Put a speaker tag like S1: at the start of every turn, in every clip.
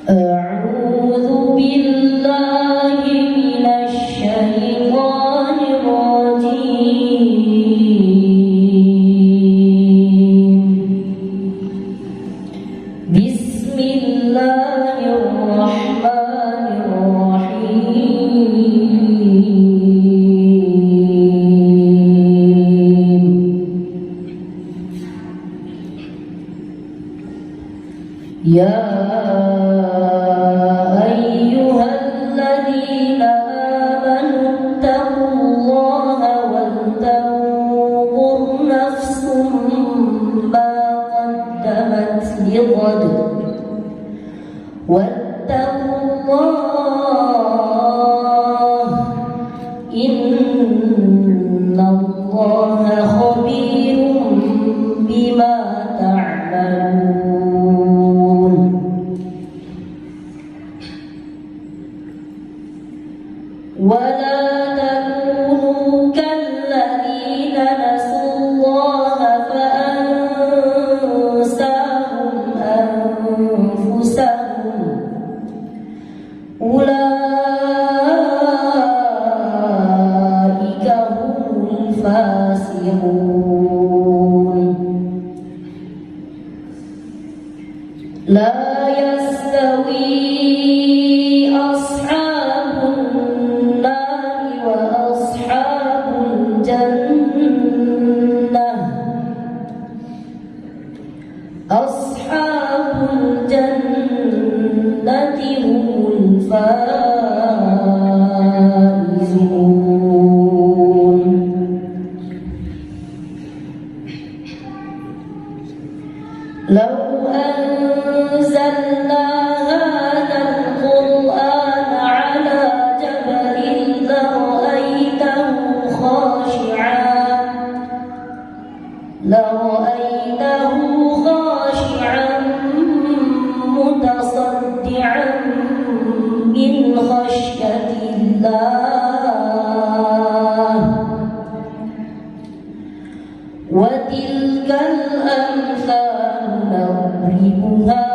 S1: أعوذ بالله من الشيطان الرجيم. بسم الله الرحمن الرحيم. يا أيها الذين آمنوا اتقوا الله ولتنظر نفس ما قدمت لغد واتقوا الله إن الله خبير بما تعملون. ولا تكونوا كالذين نسوا الله فأنساهم أنفسهم أولئك هم الفاسقون. لا يستوي أصحاب النار وأصحاب الجنة. أصحاب الجنة هم الفائزون. لو أنزلنا هذا القرآن على جبل لرأيته خاشعا متصدعا من خشية الله. وتلك الأمثال نضربها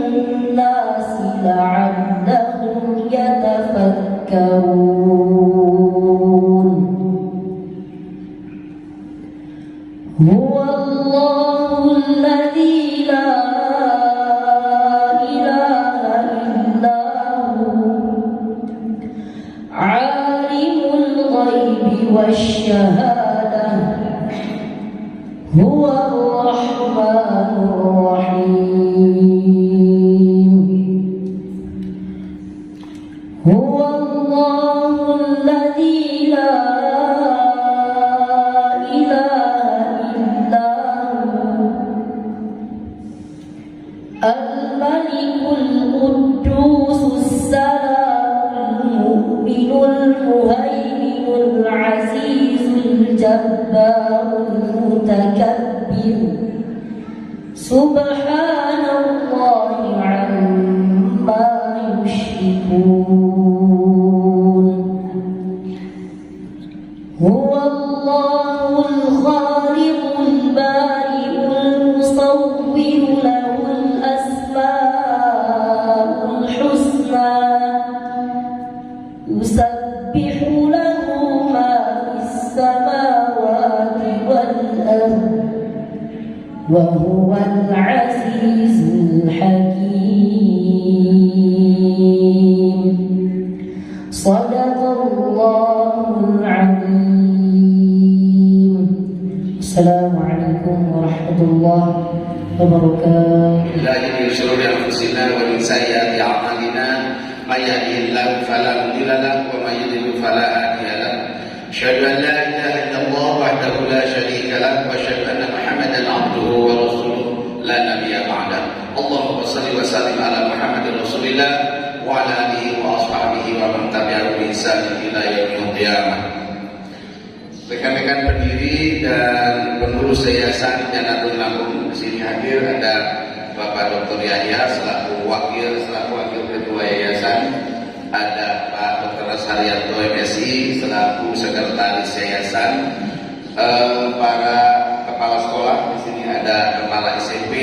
S1: للناس لعلهم يتفكرون. هو الله الذي لا إله إلا هو عالم الغيب والشهادة هو الرحمن الرحيم. هو الله الذي لا الملك القدوس السلام المؤمن المهيمن العزيز الجبار المتكبر سبحان الله عما يشركون. هو الله الخالق البارئ المصور له الأسماء الحسنى يسبح له ما في السماوات والأرض وهو العزيز الحكيم. صدق الله العظيم. Assalamualaikum warahmatullahi wabarakatuh.
S2: Billahi min syururi anfusina wa min sayyiati a'malina may yahdihillahu fala mudilla lahu wa may yudlil fala hadiya lahu. Asyhadu an la ilaha illallah wahdahu la syarika lahu wa asyhadu anna Muhammadan 'abduhu wa rasuluh la nabiyya ba'dahu. Allahumma shalli wa sallim ala Muhammadin Rasulillah wa ala alihi wa ashabihi wa man tabi'ahum bi ihsan ila yaumil qiyamah. Rekan-rekan pendiri dan pengurus Yayasan Jannatul Ma'mun di sini hadir ada Bapak Dr. Yahya selaku wakil ketua yayasan, ada Pak Dr. Haryanto MSI selaku sekretaris yayasan, para kepala sekolah di sini ada kepala SMP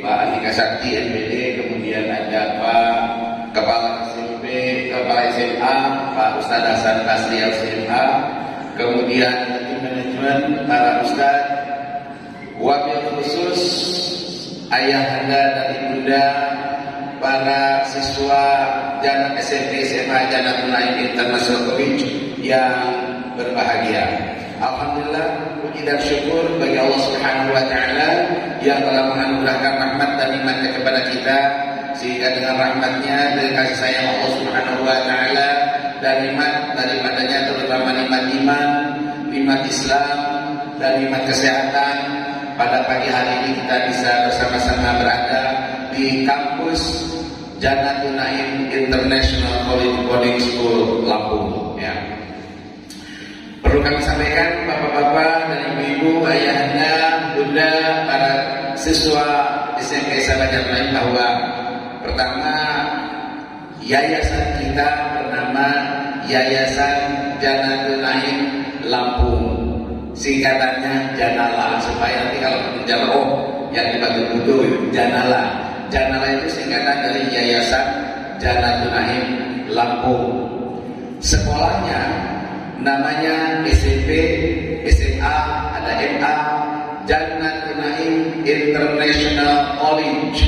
S2: Pak Andika Sakti MPD, kemudian ada Pak kepala SMP, kepala SMA Pak Ustadz Hasan Basri LCMA, kemudian tim manajemen, para ustadz, wabil khusus ayahanda dan ibunda, para siswa Jannat SMP SMA Jannatul Ma'mun International College yang berbahagia. Alhamdulillah, puji dan syukur bagi Allah Subhanahu wa taala yang telah menganugerahkan rahmat dan nikmatnya kepada kita, sehingga dengan rahmatnya dan kasih sayang Allah Subhanahu wa taala dan nikmat daripadanya, terutama nikmat iman, nikmat Islam, dan nikmat kesehatan, pada pagi hari ini kita bisa bersama-sama berada di kampus Jannatul Ma'mun International College Boarding School Lampung. Ya. Perlu kami sampaikan bapak-bapak dan ibu-ibu, ayahanda, bunda, para siswa SMP SMA Jannatul Ma'mun bahwa pertama, yayasan kita bernama Yayasan Jannatul Ma'mun Lampung, singkatannya Janala, supaya nanti kalau menjalan yang dibantu-bantu Janala. Janala itu singkatan dari Yayasan Jannatul Ma'mun Lampung. Sekolahnya namanya SMP, SMA, ada MA, Jannatul Ma'mun International College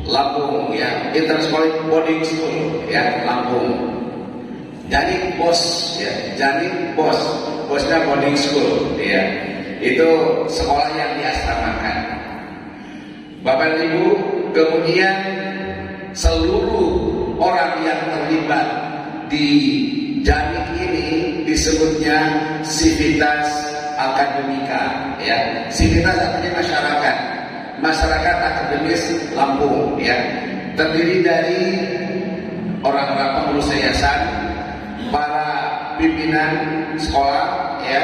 S2: Lampung, ya, International Boarding School, ya, Lampung. Janik bos, ya, Janik bos, bosnya boarding school, ya, itu sekolah yang diasramakan. Bapak Ibu, kemudian seluruh orang yang terlibat di Janik ini disebutnya Sivitas Akademika, ya, Sivitas artinya masyarakat akademis Lampung, ya, terdiri dari orang-orang pengurus yayasan, para pimpinan sekolah, ya,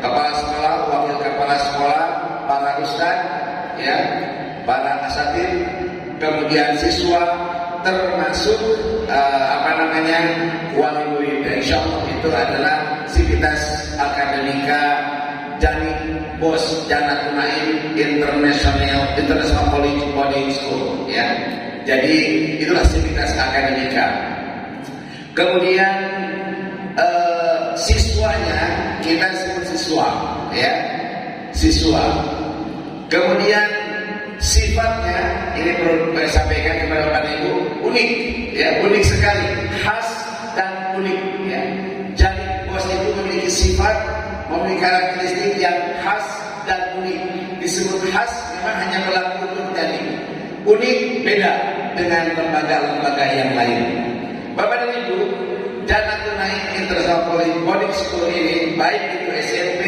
S2: kepala sekolah, wakil kepala sekolah, para ustadz, ya, para asatid, kemudian siswa, termasuk wali murid. Insya Allah itu adalah Sivitas Akademika Janik Bos Jannatul Ma'mun International College Boarding School, ya. Jadi itulah Sivitas Akademika. Kemudian siswanya kita sebut siswa, ya, siswa. Kemudian sifatnya ini perlu saya sampaikan kepada Bapak Ibu, unik, ya, unik sekali, khas dan unik, ya. Jadi bos itu memiliki sifat, memiliki karakteristik yang khas dan unik. Disebut khas memang hanya berlaku untuk jadi, unik beda dengan lembaga-lembaga yang lain. Bapak dan Ibu, Jannatul Ma'mun International College Boarding School ini, baik itu SMP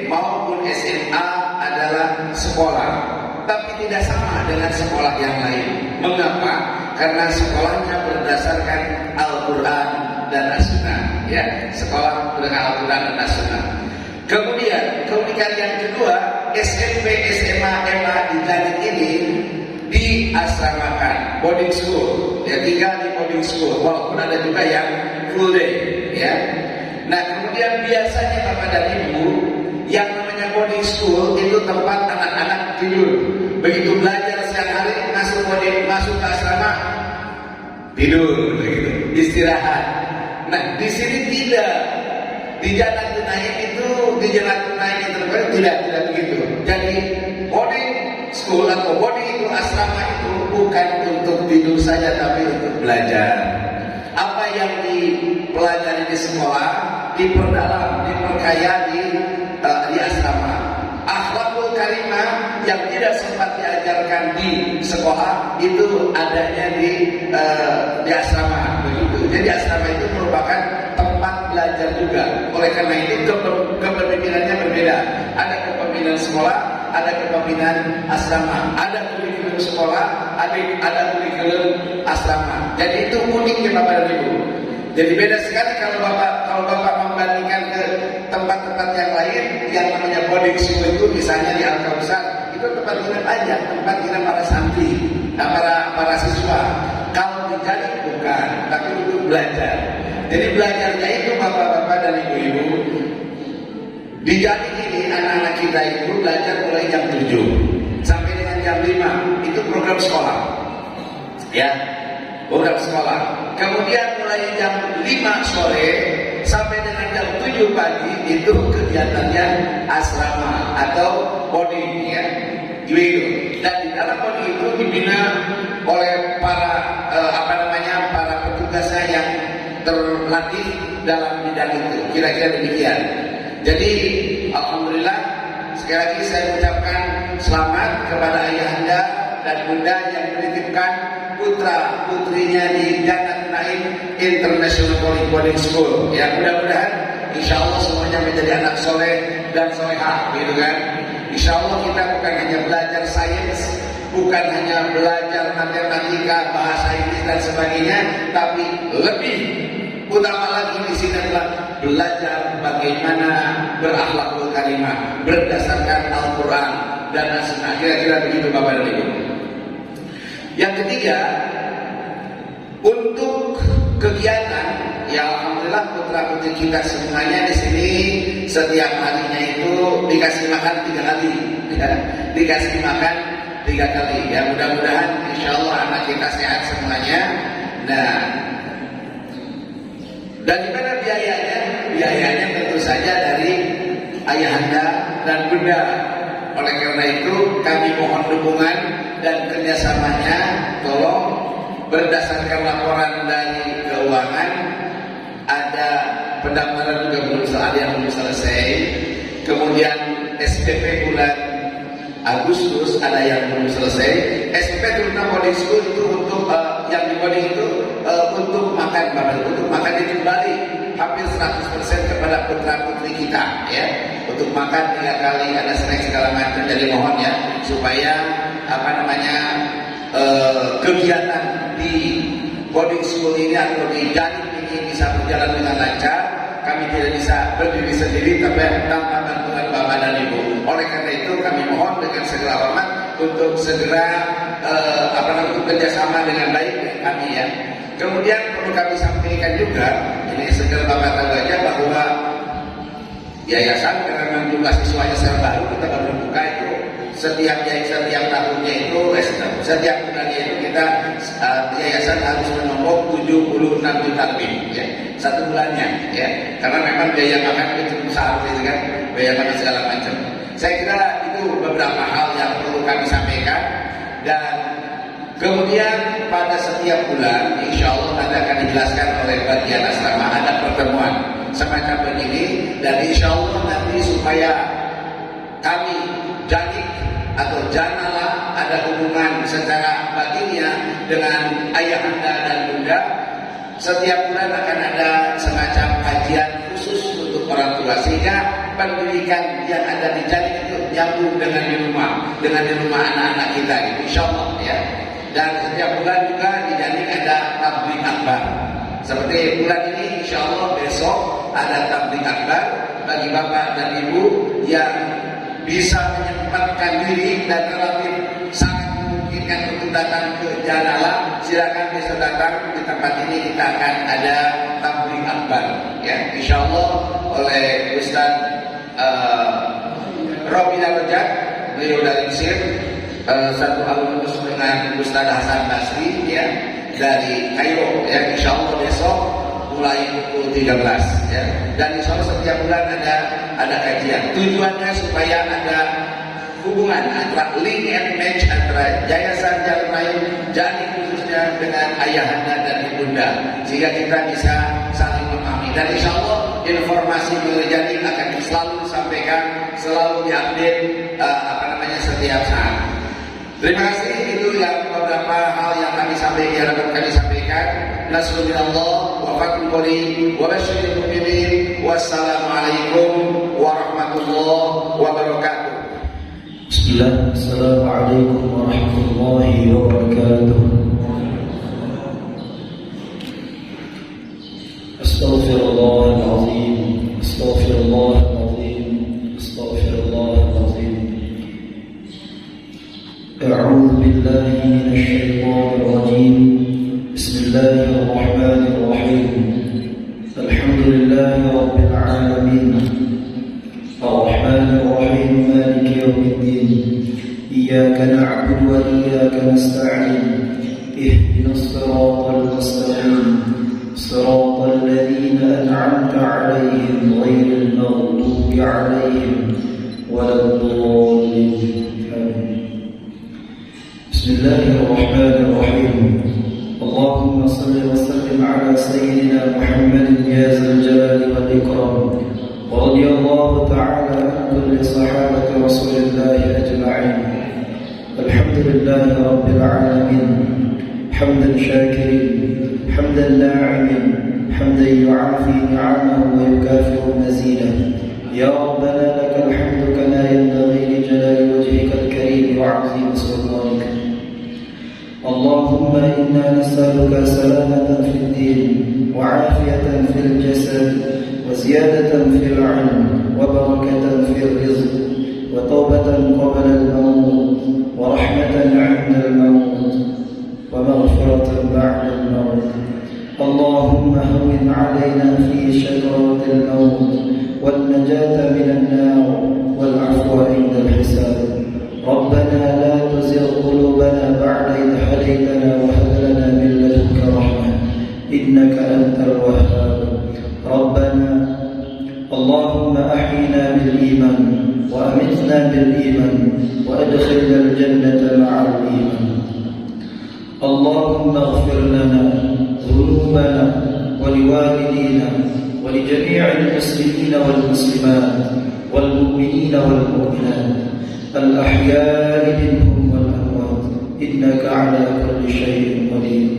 S2: maupun SMA, adalah sekolah, tapi tidak sama dengan sekolah yang lain. Mengapa? Karena sekolahnya berdasarkan Al-Quran dan As-Sunnah, ya, sekolah dengan Al-Quran dan As-Sunnah. Kemudian keunikan yang kedua, SMP, SMA, MA di Janik ini diasramakan, boarding school, ya, tinggal di boarding school, walaupun ada juga yang full day, ya. Nah, kemudian biasanya Bapak dan Ibu, yang namanya boarding school itu tempat anak-anak tidur. Begitu belajar siang hari, masuk ke asrama, tidur, begitu, istirahat. Nah, di sini tidak. Di Jannatul Ma'mun itu, di Jannatul Ma'mun itu tidak begitu. Jadi boarding school atau boarding itu, asrama itu bukan untuk tidur saja, tapi untuk belajar. Apa yang dipelajari di sekolah diperdalam, diperkaya di asrama. yang tidak sempat diajarkan di sekolah itu adanya di asrama begitu. Jadi asrama itu merupakan tempat belajar juga. Oleh karena itu kepemimpinannya berbeda. Ada kepemimpinan sekolah, ada kepemimpinan asrama, ada kurikulum sekolah, ada kurikulum asrama. Jadi itu uniknya Bapak dan Ibu. Jadi beda sekali kalau Bapak membandingkan ke tempat-tempat yang lain yang namanya boarding school itu, misalnya di Al-Kausar, itu tempat nginep aja, tempat nginep para santri, para siswa. Kalau di Janik bukan, tapi untuk belajar. Jadi belajarnya itu Bapak-bapak dan Ibu-ibu, di Janik ini anak-anak kita itu belajar mulai jam 7 sampai dengan jam 5, itu program sekolah. Ya, program sekolah. Kemudian mulai jam 5 sore sampai dengan jam 7 pagi itu kegiatannya asrama atau boarding ya. Gitu. Dan di dalam boarding itu dibina oleh para para petugasnya yang terlatih dalam bidang itu. Kira-kira demikian. Jadi alhamdulillah sekali lagi saya ucapkan selamat kepada ayahanda dan bunda yang menitipkan putra putrinya di Jannat Naim International Boarding School. Ya, mudah-mudahan insya Allah semuanya menjadi anak soleh dan solehah, gitu kan? Insya Allah kita bukan hanya belajar sains, bukan hanya belajar matematika, bahasa Inggris dan sebagainya, tapi lebih utama lagi di sini adalah belajar bagaimana berakhlakul karimah berdasarkan Al-Quran dan As-Sunnah. Kira-kira begitu Bapak dan Ibu. Yang ketiga, untuk kegiatan, ya alhamdulillah putra putri kita semuanya di sini setiap harinya itu dikasih makan 3 kali, ya, dikasih makan 3 kali. Ya mudah-mudahan insya Allah anak kita sehat semuanya. Nah, dari mana biayanya? Biayanya tentu saja dari ayahanda dan bunda. Oleh karena itu kami mohon dukungan dan kerjasamanya, tolong berdasarkan laporan dari keuangan, ada pendaftaran juga belum ada yang belum selesai, kemudian SPP bulan Agustus ada yang belum selesai. SPP terutama boarding school itu untuk yang di boarding itu untuk makan, untuk makan itu kembali hampir 100% kepada putra putri kita, ya, untuk makan 3 kali, ada snack segala macam. Jadi mohon ya supaya kegiatan di boarding school ini atau di Janik ini bisa berjalan dengan lancar. Kami tidak bisa berdiri sendiri tanpa bantuan Bapak dan Ibu. Oleh karena itu kami mohon dengan segala hormat untuk segera untuk kerjasama dengan baik dengan kami ya. Kemudian perlu kami sampaikan juga, ini segera Bapak tahu aja bahwa yayasan karena memang jumlah siswanya sangat baru, kita baru buka itu setiap tahunnya itu setiap bulannya itu kita yayasan harus menombok 76 juta lebih ya, 1 bulannya ya, karena memang biaya makan itu cukup besar gitu kan, biaya makan segala macam. Saya kira itu beberapa hal yang perlu kami sampaikan. Dan kemudian pada setiap bulan insya Allah nanti akan dijelaskan oleh bagian asrama, ada pertemuan semacam begini, dan insya Allah nanti supaya kami Janik atau Janala ada hubungan secara batinnya dengan ayahanda dan bunda, setiap bulan akan ada semacam kajian khusus untuk orang tua, sehingga pendidikan yang ada di Janik itu nyambung dengan di rumah anak-anak kita gitu, insya Allah ya. Dan setiap bulan juga di Janik ada tabligh akbar. Seperti bulan ini insya Allah besok ada tabligh akbar bagi bapak dan ibu yang bisa menyempatkan diri dan relatif sangat memungkinkan untuk datang ke Janala, silakan bisa datang di tempat ini. Kita akan ada tabligh akbar ya, insya Allah oleh Ustaz Robi Darajat, beliau dari Mesir, satu alumnus dengan Ustaz Hasan Basri ya dari Kairo ya, insya Allah besok mulai pukul 13 ya. Dan insya Allah setiap bulan ada kajian. Tujuannya supaya ada hubungan antara link and match antara Yayasan Jannat Naim Janik khususnya dengan ayahanda dan ibunda, sehingga kita bisa saling memahami. Dan insya Allah informasi Nurjani akan selalu disampaikan, selalu diupdate setiap saat. Terima kasih, itu yang beberapa hal yang kami sampaikan. Nasrullah wa fatul qori wa basyiril mu'minin. Wassalamualaikum warahmatullahi wabarakatuh.
S3: Bismillah, assalamualaikum warahmatullahi wabarakatuh. Astaghfirullahaladzim, astaghfirullahaladzim, astaghfirullahaladzim. A'udzu billahi minasy syaithanir rajim. Bismillahirrahmanirrahim. Alhamdulillahi rabbil alamin. Ar-Rahmanir Rahim, Maliki yaumiddin. Iyyaka na'budu wa iyyaka nasta'in. Ihdinas siratal mustaqim. Siratal ladzina an'amta 'alaihim ghairil maghdubi 'alaihim waladdallin. Bismillahirrahmanirrahim. Allahumma salli wa sallim ala sayyidina Muhammadin ya zal jalali wal ikram. Radhiyallahu ta'ala an kulli sahabati Rasulillahi ajma'in. Alhamdulillahi rabbil alamin. Hamdan shakirin, hamdan na'imin, hamdan yu'afi ni'amahu wa yukafi'u mazidah. Ya Rabbana lakal hamdu kama yanbaghi li jalali wajhikal karim wa 'azimi sultanik. اللهم إنا نسألك سلامة في الدين وعافية في الجسد وزيادة في العلم وبركة في الرزق وتوبة قبل الموت ورحمة عند الموت ومغفرة بعد الموت. اللهم هون علينا في شجرات الموت والنجاة من النار والعفو عند الحساب. ربنا لا تزغ قلوبنا بعد إذ هديتنا وهب لنا من لدنك رحمة إنك أنت الوهاب. ربنا اللهم أحينا بالإيمان وأمتنا بالإيمان وأدخلنا الجنة مع الإيمان. اللهم اغفر لنا ذنوبنا ولوالدينا ولجميع المسلمين والمسلمات والمؤمنين والمؤمنات الأحياء منهم والأموات إنك على كل شيء قدير.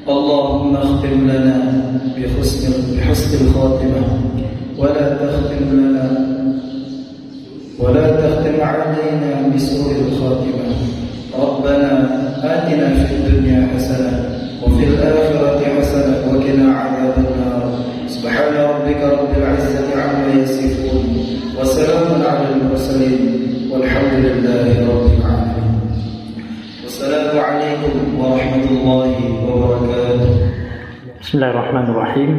S3: اللهم اختم لنا بحسن الخاتمة ولا تختم علينا بسوء الخاتمة. ربنا آتنا في الدنيا حسنة وفي الآخرة حسنة وقنا عذاب النار. سبحان ربك رب العزة عما يصفون وسلام على المرسلين والحمد لله رب العالمين. والسلام عليكم ورحمة الله وبركاته.
S4: Bismillahirrahmanirrahim.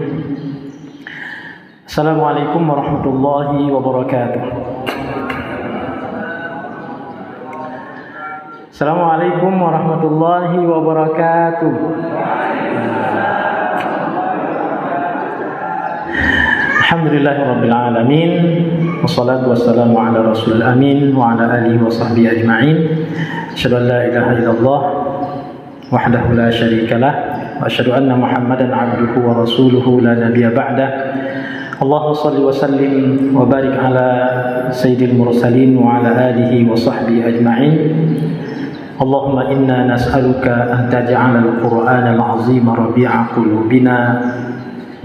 S4: Assalamualaikum warahmatullahi wabarakatuh. Assalamualaikum warahmatullahi wabarakatuh. Alhamdulillahirabbil alamin. Wassalatu wassalamu ala rasulil amin wa ala alihi wa sahbihi ajma'in. Asyhadu an la ilaha illallah wahdahu la syarikalah wa asyhadu anna Muhammadan 'abduhu wa rasuluhu la nabiyya ba'dah. Allahumma shalli wa sallim wa barik ala sayyidil mursalin wa ala alihi wa sahbihi ajma'in. Allahumma inna nas'aluka an taj'ala al-Qur'ana al-'azima rabi'a qulubina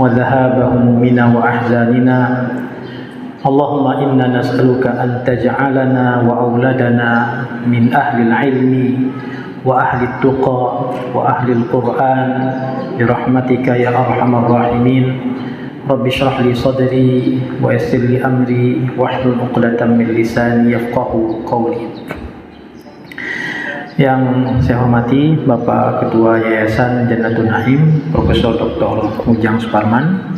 S4: wa dhahaba humumina wa ahzanina. Allahumma inna nas'aluka an taj'alana wa auladana min ahli al-'ilmi wa ahli at-tuqa wa ahli al-Qur'an bi rahmatika ya arhamar rahimin. Rabbi shrah li sadri wa yassir li amri wahlul 'uqdatam min lisani yafqahu qawli. Yang saya hormati Bapak Ketua Yayasan Jannatul Naim, Profesor Dr. Ujang Suparman,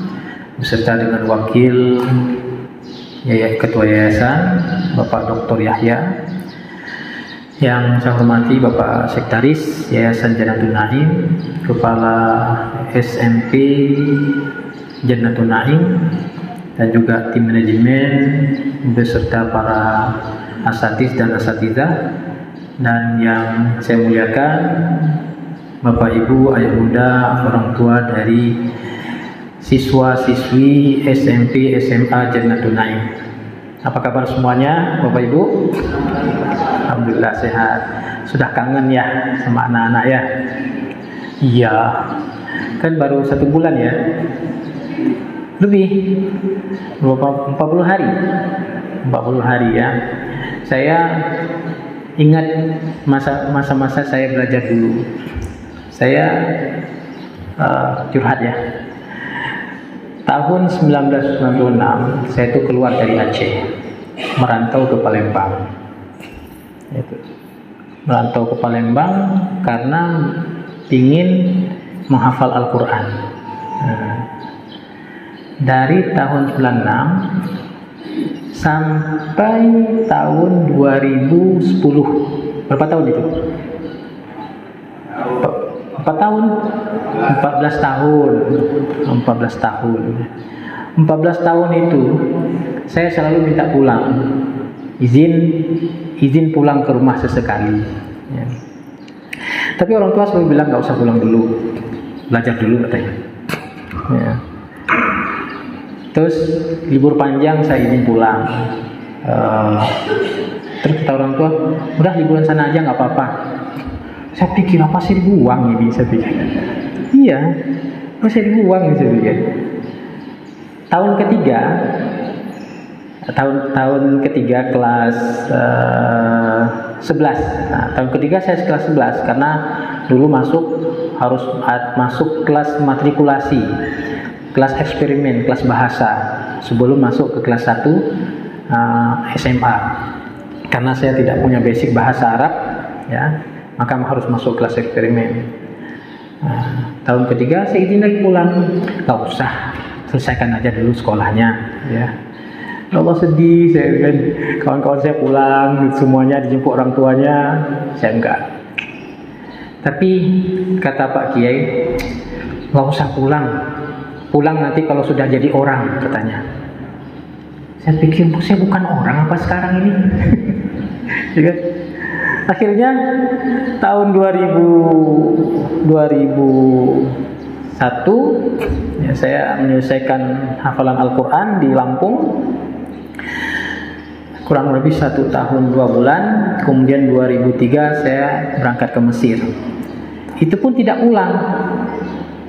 S4: beserta dengan Wakil Ketua Yayasan Bapak Dr. Yahya. Yang saya hormati Bapak Sekretaris Yayasan Jannatul Naim, Kepala SMP Jannatul Naim, dan juga tim manajemen beserta para asatiz dan asatidzah. Dan yang saya muliakan Bapak Ibu, ayah bunda, orang tua dari siswa-siswi SMP SMA Jannatul Naim. Apa kabar semuanya, Bapak Ibu? Alhamdulillah sehat. Sudah kangen ya sama anak-anak ya? Iya, kan baru 1 bulan ya? Lebih 40 hari 40 hari ya. Saya ingat masa-masa saya belajar dulu. Saya curhat ya. Tahun 1996 saya itu keluar dari Aceh, merantau ke Palembang. Merantau ke Palembang karena ingin menghafal Al-Quran. Dari tahun 96 sampai tahun 2010. Berapa tahun itu? 4 tahun? 14 tahun. 14 tahun. 14 tahun itu saya selalu minta pulang. Izin pulang ke rumah sesekali. Ya. Tapi orang tua selalu bilang nggak usah pulang dulu, belajar dulu katanya. Ya. Terus libur panjang saya izin pulang. Terus kata orang tua, udah liburan sana aja nggak apa-apa. Saya pikir apa sih dibuang ini, saya pikir. Iya, apa sih dibuang ini, saya pikir. Tahun ketiga kelas 11. Nah, tahun ketiga saya kelas 11 karena dulu harus masuk kelas matrikulasi, kelas eksperimen, kelas bahasa sebelum masuk ke kelas 1 SMA. Karena saya tidak punya basic bahasa Arab, ya, maka harus masuk kelas eksperimen. Tahun ketiga saya izin lagi pulang, nggak usah, selesaikan aja dulu sekolahnya, ya. Allah sedih, saya kan, kawan-kawan saya pulang, semuanya dijemput orang tuanya, saya enggak. Tapi kata Pak Kiai, nggak usah pulang nanti kalau sudah jadi orang, katanya. Saya pikir saya bukan orang apa sekarang ini. Ya kan? Akhirnya tahun 2001 ya, saya menyelesaikan hafalan Al-Quran di Lampung kurang lebih 1 tahun 2 bulan. Kemudian 2003 saya berangkat ke Mesir. Itu pun tidak pulang.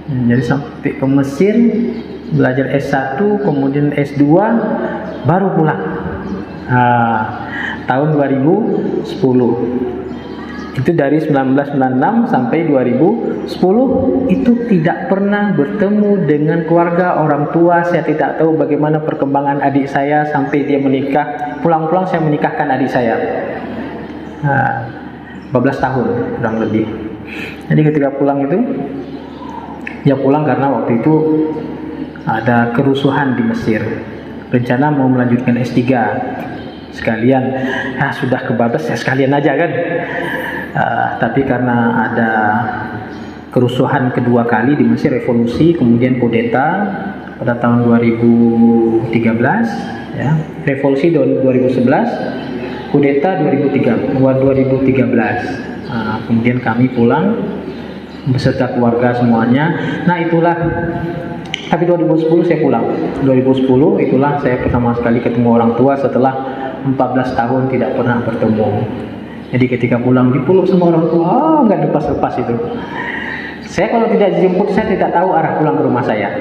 S4: Jadi sampai ke Mesir belajar S1, kemudian S2, baru pulang. Tahun 2010. Itu dari 1996 sampai 2010 itu tidak pernah bertemu dengan keluarga, orang tua. Saya tidak tahu bagaimana perkembangan adik saya sampai dia menikah. Pulang-pulang saya menikahkan adik saya. 14 tahun kurang lebih. Jadi ketika pulang itu, ya pulang karena waktu itu ada kerusuhan di Mesir. Rencana mau melanjutkan S3 sekalian, sudah kebablas ya sekalian aja kan. Tapi karena ada kerusuhan kedua kali di Mesir, revolusi, kemudian kudeta pada tahun 2013, ya, revolusi 2011, kudeta 2013. Kemudian kami pulang beserta keluarga semuanya. Nah itulah, tapi 2010 saya pulang. 2010 itulah saya pertama sekali ketemu orang tua setelah 14 tahun tidak pernah bertemu. Jadi ketika pulang dipeluk sama orang tua, nggak lepas-lepas itu. Saya kalau tidak dijemput, saya tidak tahu arah pulang ke rumah saya.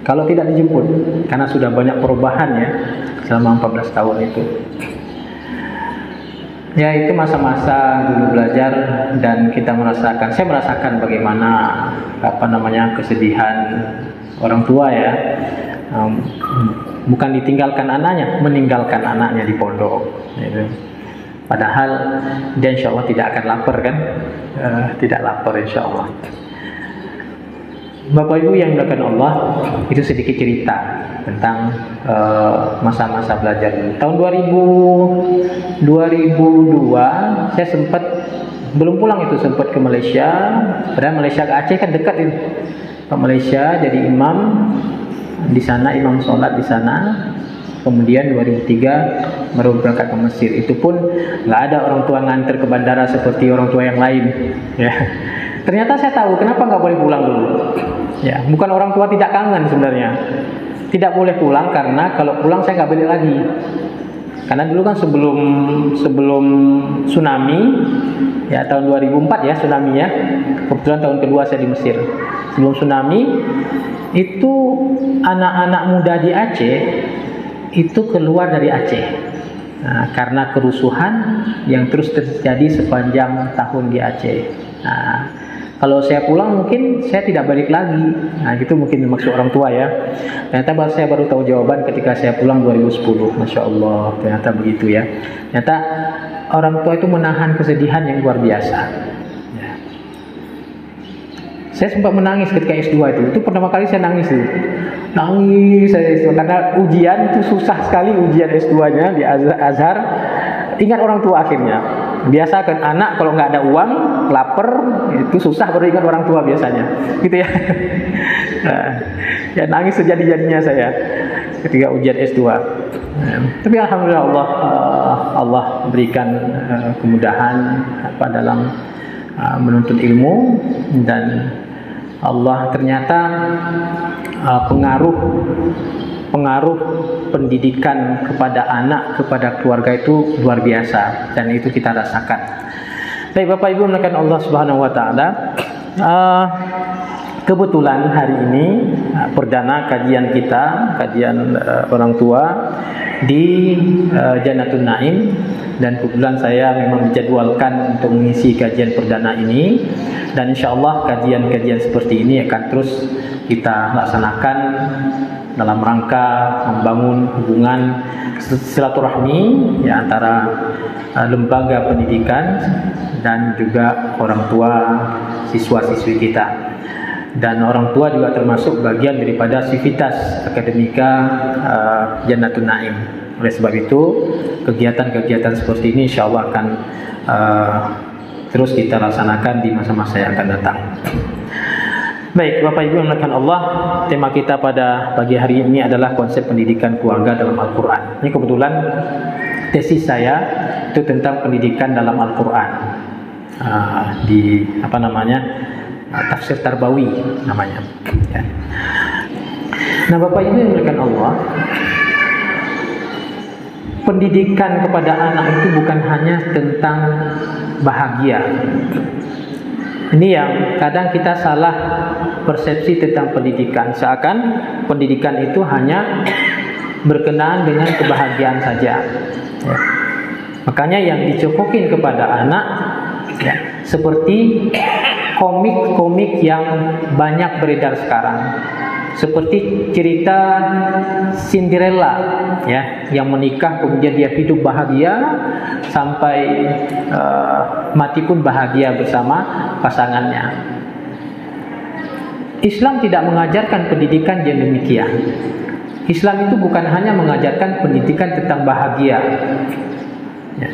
S4: Kalau tidak dijemput, karena sudah banyak perubahan ya selama 14 tahun itu. Ya itu masa-masa dulu belajar dan kita merasakan. Saya merasakan bagaimana kesedihan orang tua ya. Bukan ditinggalkan anaknya, meninggalkan anaknya di pondok. Gitu. Padahal dia insya Allah tidak akan lapar kan, tidak lapar insya Allah. Bapak Ibu yang dimuliakan Allah, itu sedikit cerita tentang masa-masa belajar. Tahun 2002 saya sempat belum pulang itu, sempat ke Malaysia. Padahal Malaysia ke Aceh kan dekat itu. Ke Malaysia jadi imam di sana, imam sholat di sana. Kemudian 2003 baru berangkat ke Mesir. Itu pun nggak ada orang tua nganter ke bandara seperti orang tua yang lain, ya. Ternyata saya tahu kenapa nggak boleh pulang dulu. Ya, bukan orang tua tidak kangen sebenarnya. Tidak boleh pulang karena kalau pulang saya nggak balik lagi. Karena dulu kan sebelum tsunami, ya tahun 2004 ya tsunami ya. Kebetulan tahun kedua saya di Mesir. Sebelum tsunami itu anak-anak muda di Aceh itu keluar dari Aceh. Nah, karena kerusuhan yang terus terjadi sepanjang tahun di Aceh. Nah, kalau saya pulang mungkin saya tidak balik lagi. Nah, itu mungkin maksud orang tua ya. Ternyata saya baru tahu jawaban ketika saya pulang 2010. Masya Allah, ternyata begitu ya. Ternyata orang tua itu menahan kesedihan yang luar biasa. Ya. Saya sempat menangis ketika S2 itu. Itu pertama kali saya nangis itu. Nangis saya S2 karena ujian itu susah sekali ujian S2-nya di Azhar. Ingat orang tua akhirnya. Biasa kan anak kalau nggak ada uang, lapar, itu susah baru ingat orang tua biasanya, gitu ya. Nah, ya nangis sejadi-jadinya saya ketika ujian S2. Tapi alhamdulillah Allah berikan kemudahan dalam menuntut ilmu, dan Allah ternyata pengaruh pendidikan kepada anak, kepada keluarga itu luar biasa, dan itu kita rasakan. Baik Bapak Ibu menekan Allah Subhanahu wa taala. Kebetulan hari ini perdana kajian kita, kajian orang tua di Jannatun Naim, dan kebetulan saya memang dijadwalkan untuk mengisi kajian perdana ini, dan insyaallah kajian-kajian seperti ini akan terus kita laksanakan dalam rangka membangun hubungan silaturahmi ya, antara lembaga pendidikan dan juga orang tua siswa-siswi kita. Dan orang tua juga termasuk bagian daripada sivitas akademika Jannatun Naim. Oleh sebab itu, kegiatan-kegiatan seperti ini insyaallah akan terus kita laksanakan di masa-masa yang akan datang. Baik, Bapak Ibu yang dimuliakan Allah, tema kita pada pagi hari ini adalah konsep pendidikan keluarga dalam Al-Quran. Ini kebetulan tesis saya itu tentang pendidikan dalam Al-Quran, di tafsir Tarbawi namanya. Ya. Nah, Bapak Ibu yang dimuliakan Allah, pendidikan kepada anak itu bukan hanya tentang bahagia. Ini yang kadang kita salah persepsi tentang pendidikan, seakan pendidikan itu hanya berkenaan dengan kebahagiaan saja. Ya. Makanya yang dicokokin kepada anak ya, seperti komik-komik yang banyak beredar sekarang, seperti cerita Cinderella ya, yang menikah kemudian dia hidup bahagia sampai mati pun bahagia bersama pasangannya. Islam tidak mengajarkan pendidikan yang demikian. Islam itu bukan hanya mengajarkan pendidikan tentang bahagia ya.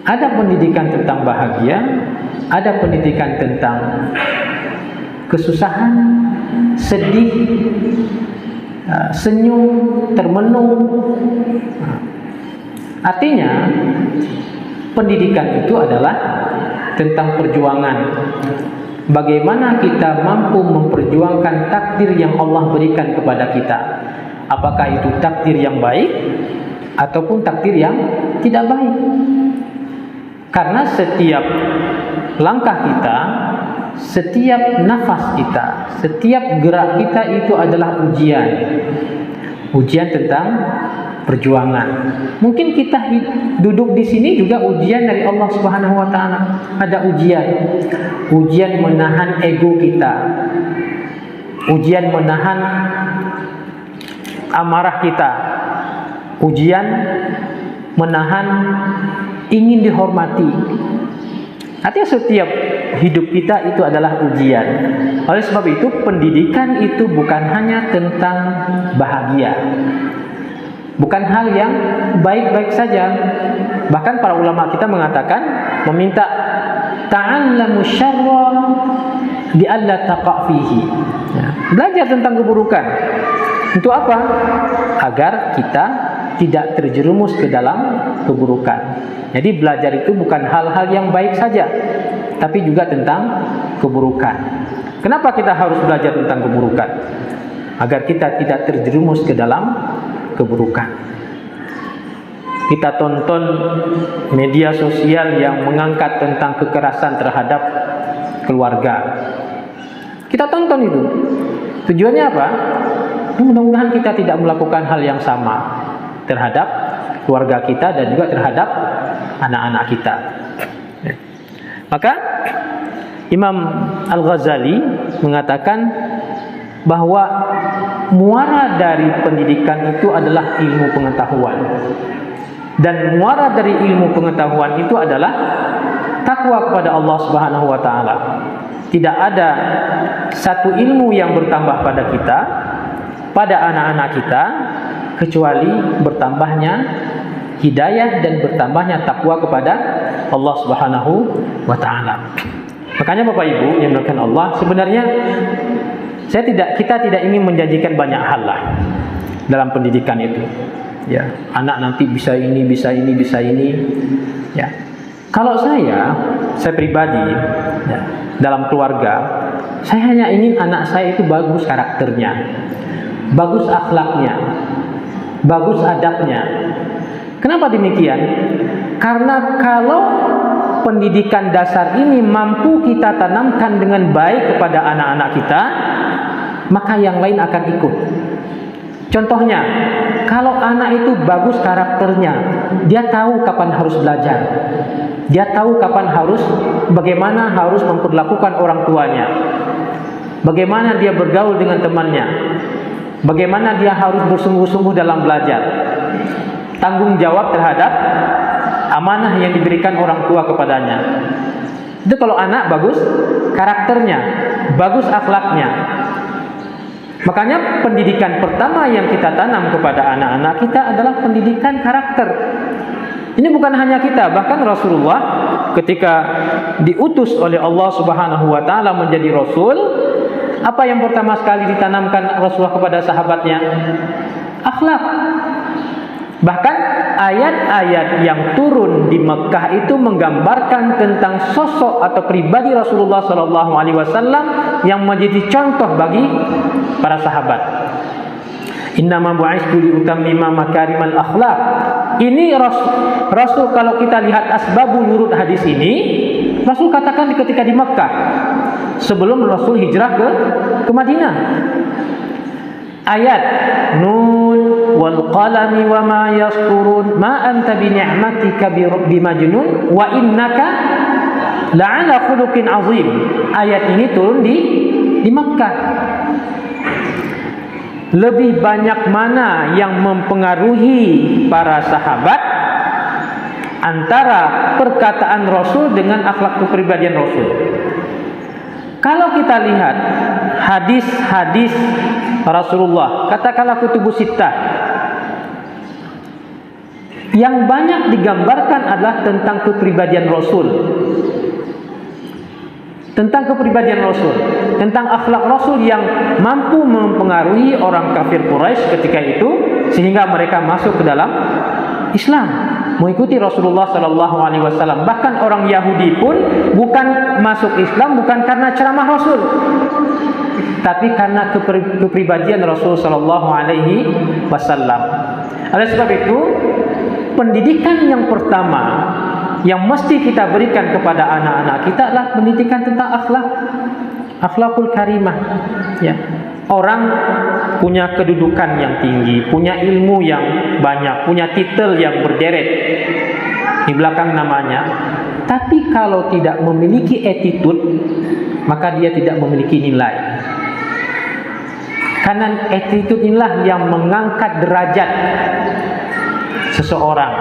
S4: Ada pendidikan tentang bahagia, ada pendidikan tentang kesusahan, sedih, senyum, termenung. Artinya pendidikan itu adalah tentang perjuangan. Bagaimana kita mampu memperjuangkan takdir yang Allah berikan kepada kita. Apakah itu takdir yang baik ataupun takdir yang tidak baik. Karena setiap langkah kita, setiap nafas kita, setiap gerak kita itu adalah ujian. Ujian tentang perjuangan. Mungkin kita duduk di sini juga ujian dari Allah Subhanahu wa taala. Ada ujian. Ujian menahan ego kita. Ujian menahan amarah kita. Ujian menahan ingin dihormati. Artinya setiap hidup kita itu adalah ujian. Oleh sebab itu pendidikan itu bukan hanya tentang bahagia, bukan hal yang baik-baik saja. Bahkan para ulama kita mengatakan, meminta ta'allamu syarra li alla taqa fihi. Ya, belajar tentang keburukan. Untuk apa? Agar kita tidak terjerumus ke dalam keburukan. Jadi belajar itu bukan hal-hal yang baik saja, tapi juga tentang keburukan. Kenapa kita harus belajar tentang keburukan? Agar kita tidak terjerumus ke dalam keburukan. Kita tonton media sosial yang mengangkat tentang kekerasan terhadap keluarga. Kita tonton itu. Tujuannya apa? Mudah-mudahan kita tidak melakukan hal yang sama terhadap keluarga kita dan juga terhadap anak-anak kita. Maka Imam Al-Ghazali mengatakan bahwa muara dari pendidikan itu adalah ilmu pengetahuan. Dan muara dari ilmu pengetahuan itu adalah takwa kepada Allah Subhanahu wa taala. Tidak ada satu ilmu yang bertambah pada kita, pada anak-anak kita, kecuali bertambahnya hidayah dan bertambahnya takwa kepada Allah Subhanahu wa taala. Makanya Bapak Ibu yang dimuliakan Allah, sebenarnya kita tidak ingin menjanjikan banyak hal lah dalam pendidikan itu. Ya, anak nanti bisa ini, bisa ini, bisa ini. Ya. Kalau saya pribadi, ya, dalam keluarga, saya hanya ingin anak saya itu bagus karakternya, bagus akhlaknya, bagus adabnya. Kenapa demikian? Karena kalau pendidikan dasar ini mampu kita tanamkan dengan baik kepada anak-anak kita, maka yang lain akan ikut. Contohnya, kalau anak itu bagus karakternya, dia tahu kapan harus belajar, dia tahu bagaimana harus memperlakukan orang tuanya, bagaimana dia bergaul dengan temannya, bagaimana dia harus bersungguh-sungguh dalam belajar, tanggung jawab terhadap amanah yang diberikan orang tua kepadanya. Itu kalau anak bagus karakternya, bagus akhlaknya. Makanya pendidikan pertama yang kita tanam kepada anak-anak kita adalah pendidikan karakter. Ini bukan hanya kita, bahkan Rasulullah ketika diutus oleh Allah Subhanahu wa taala menjadi rasul, apa yang pertama sekali ditanamkan Rasulullah kepada sahabatnya? Akhlak. Bahkan ayat-ayat yang turun di Mekah itu menggambarkan tentang sosok atau pribadi Rasulullah SAW yang menjadi contoh bagi para sahabat. Innama bu'istu liutammima makarimal akhlak. Ini Rasul kalau kita lihat asbabun nurud hadis ini, Rasul katakan ketika di Mekah sebelum Rasul hijrah ke Madinah. Ayat Nun wal qalami wa ma yasturun ma anta bi ni'matika bimajnun wa innaka la'ala khuluqin azim. Ayat ini turun di Makkah. Lebih banyak mana yang mempengaruhi para sahabat antara perkataan Rasul dengan akhlak kepribadian Rasul? Kalau kita lihat hadis-hadis Rasulullah, katakanlah kutubus sittah, yang banyak digambarkan adalah tentang kepribadian Rasul, tentang kepribadian Rasul, tentang akhlak Rasul yang mampu mempengaruhi orang kafir Quraisy ketika itu sehingga mereka masuk ke dalam Islam, mengikuti Rasulullah SAW. Bahkan orang Yahudi pun bukan masuk Islam bukan karena ceramah Rasul, tapi karena kepribadian Rasul SAW. Oleh sebab itu, pendidikan yang pertama yang mesti kita berikan kepada anak-anak kita adalah pendidikan tentang akhlak, akhlakul karimah. Ya. Orang punya kedudukan yang tinggi, punya ilmu yang banyak, punya titel yang berderet di belakang namanya. Tapi kalau tidak memiliki attitude, maka dia tidak memiliki nilai. Karena attitude inilah yang mengangkat derajat seseorang,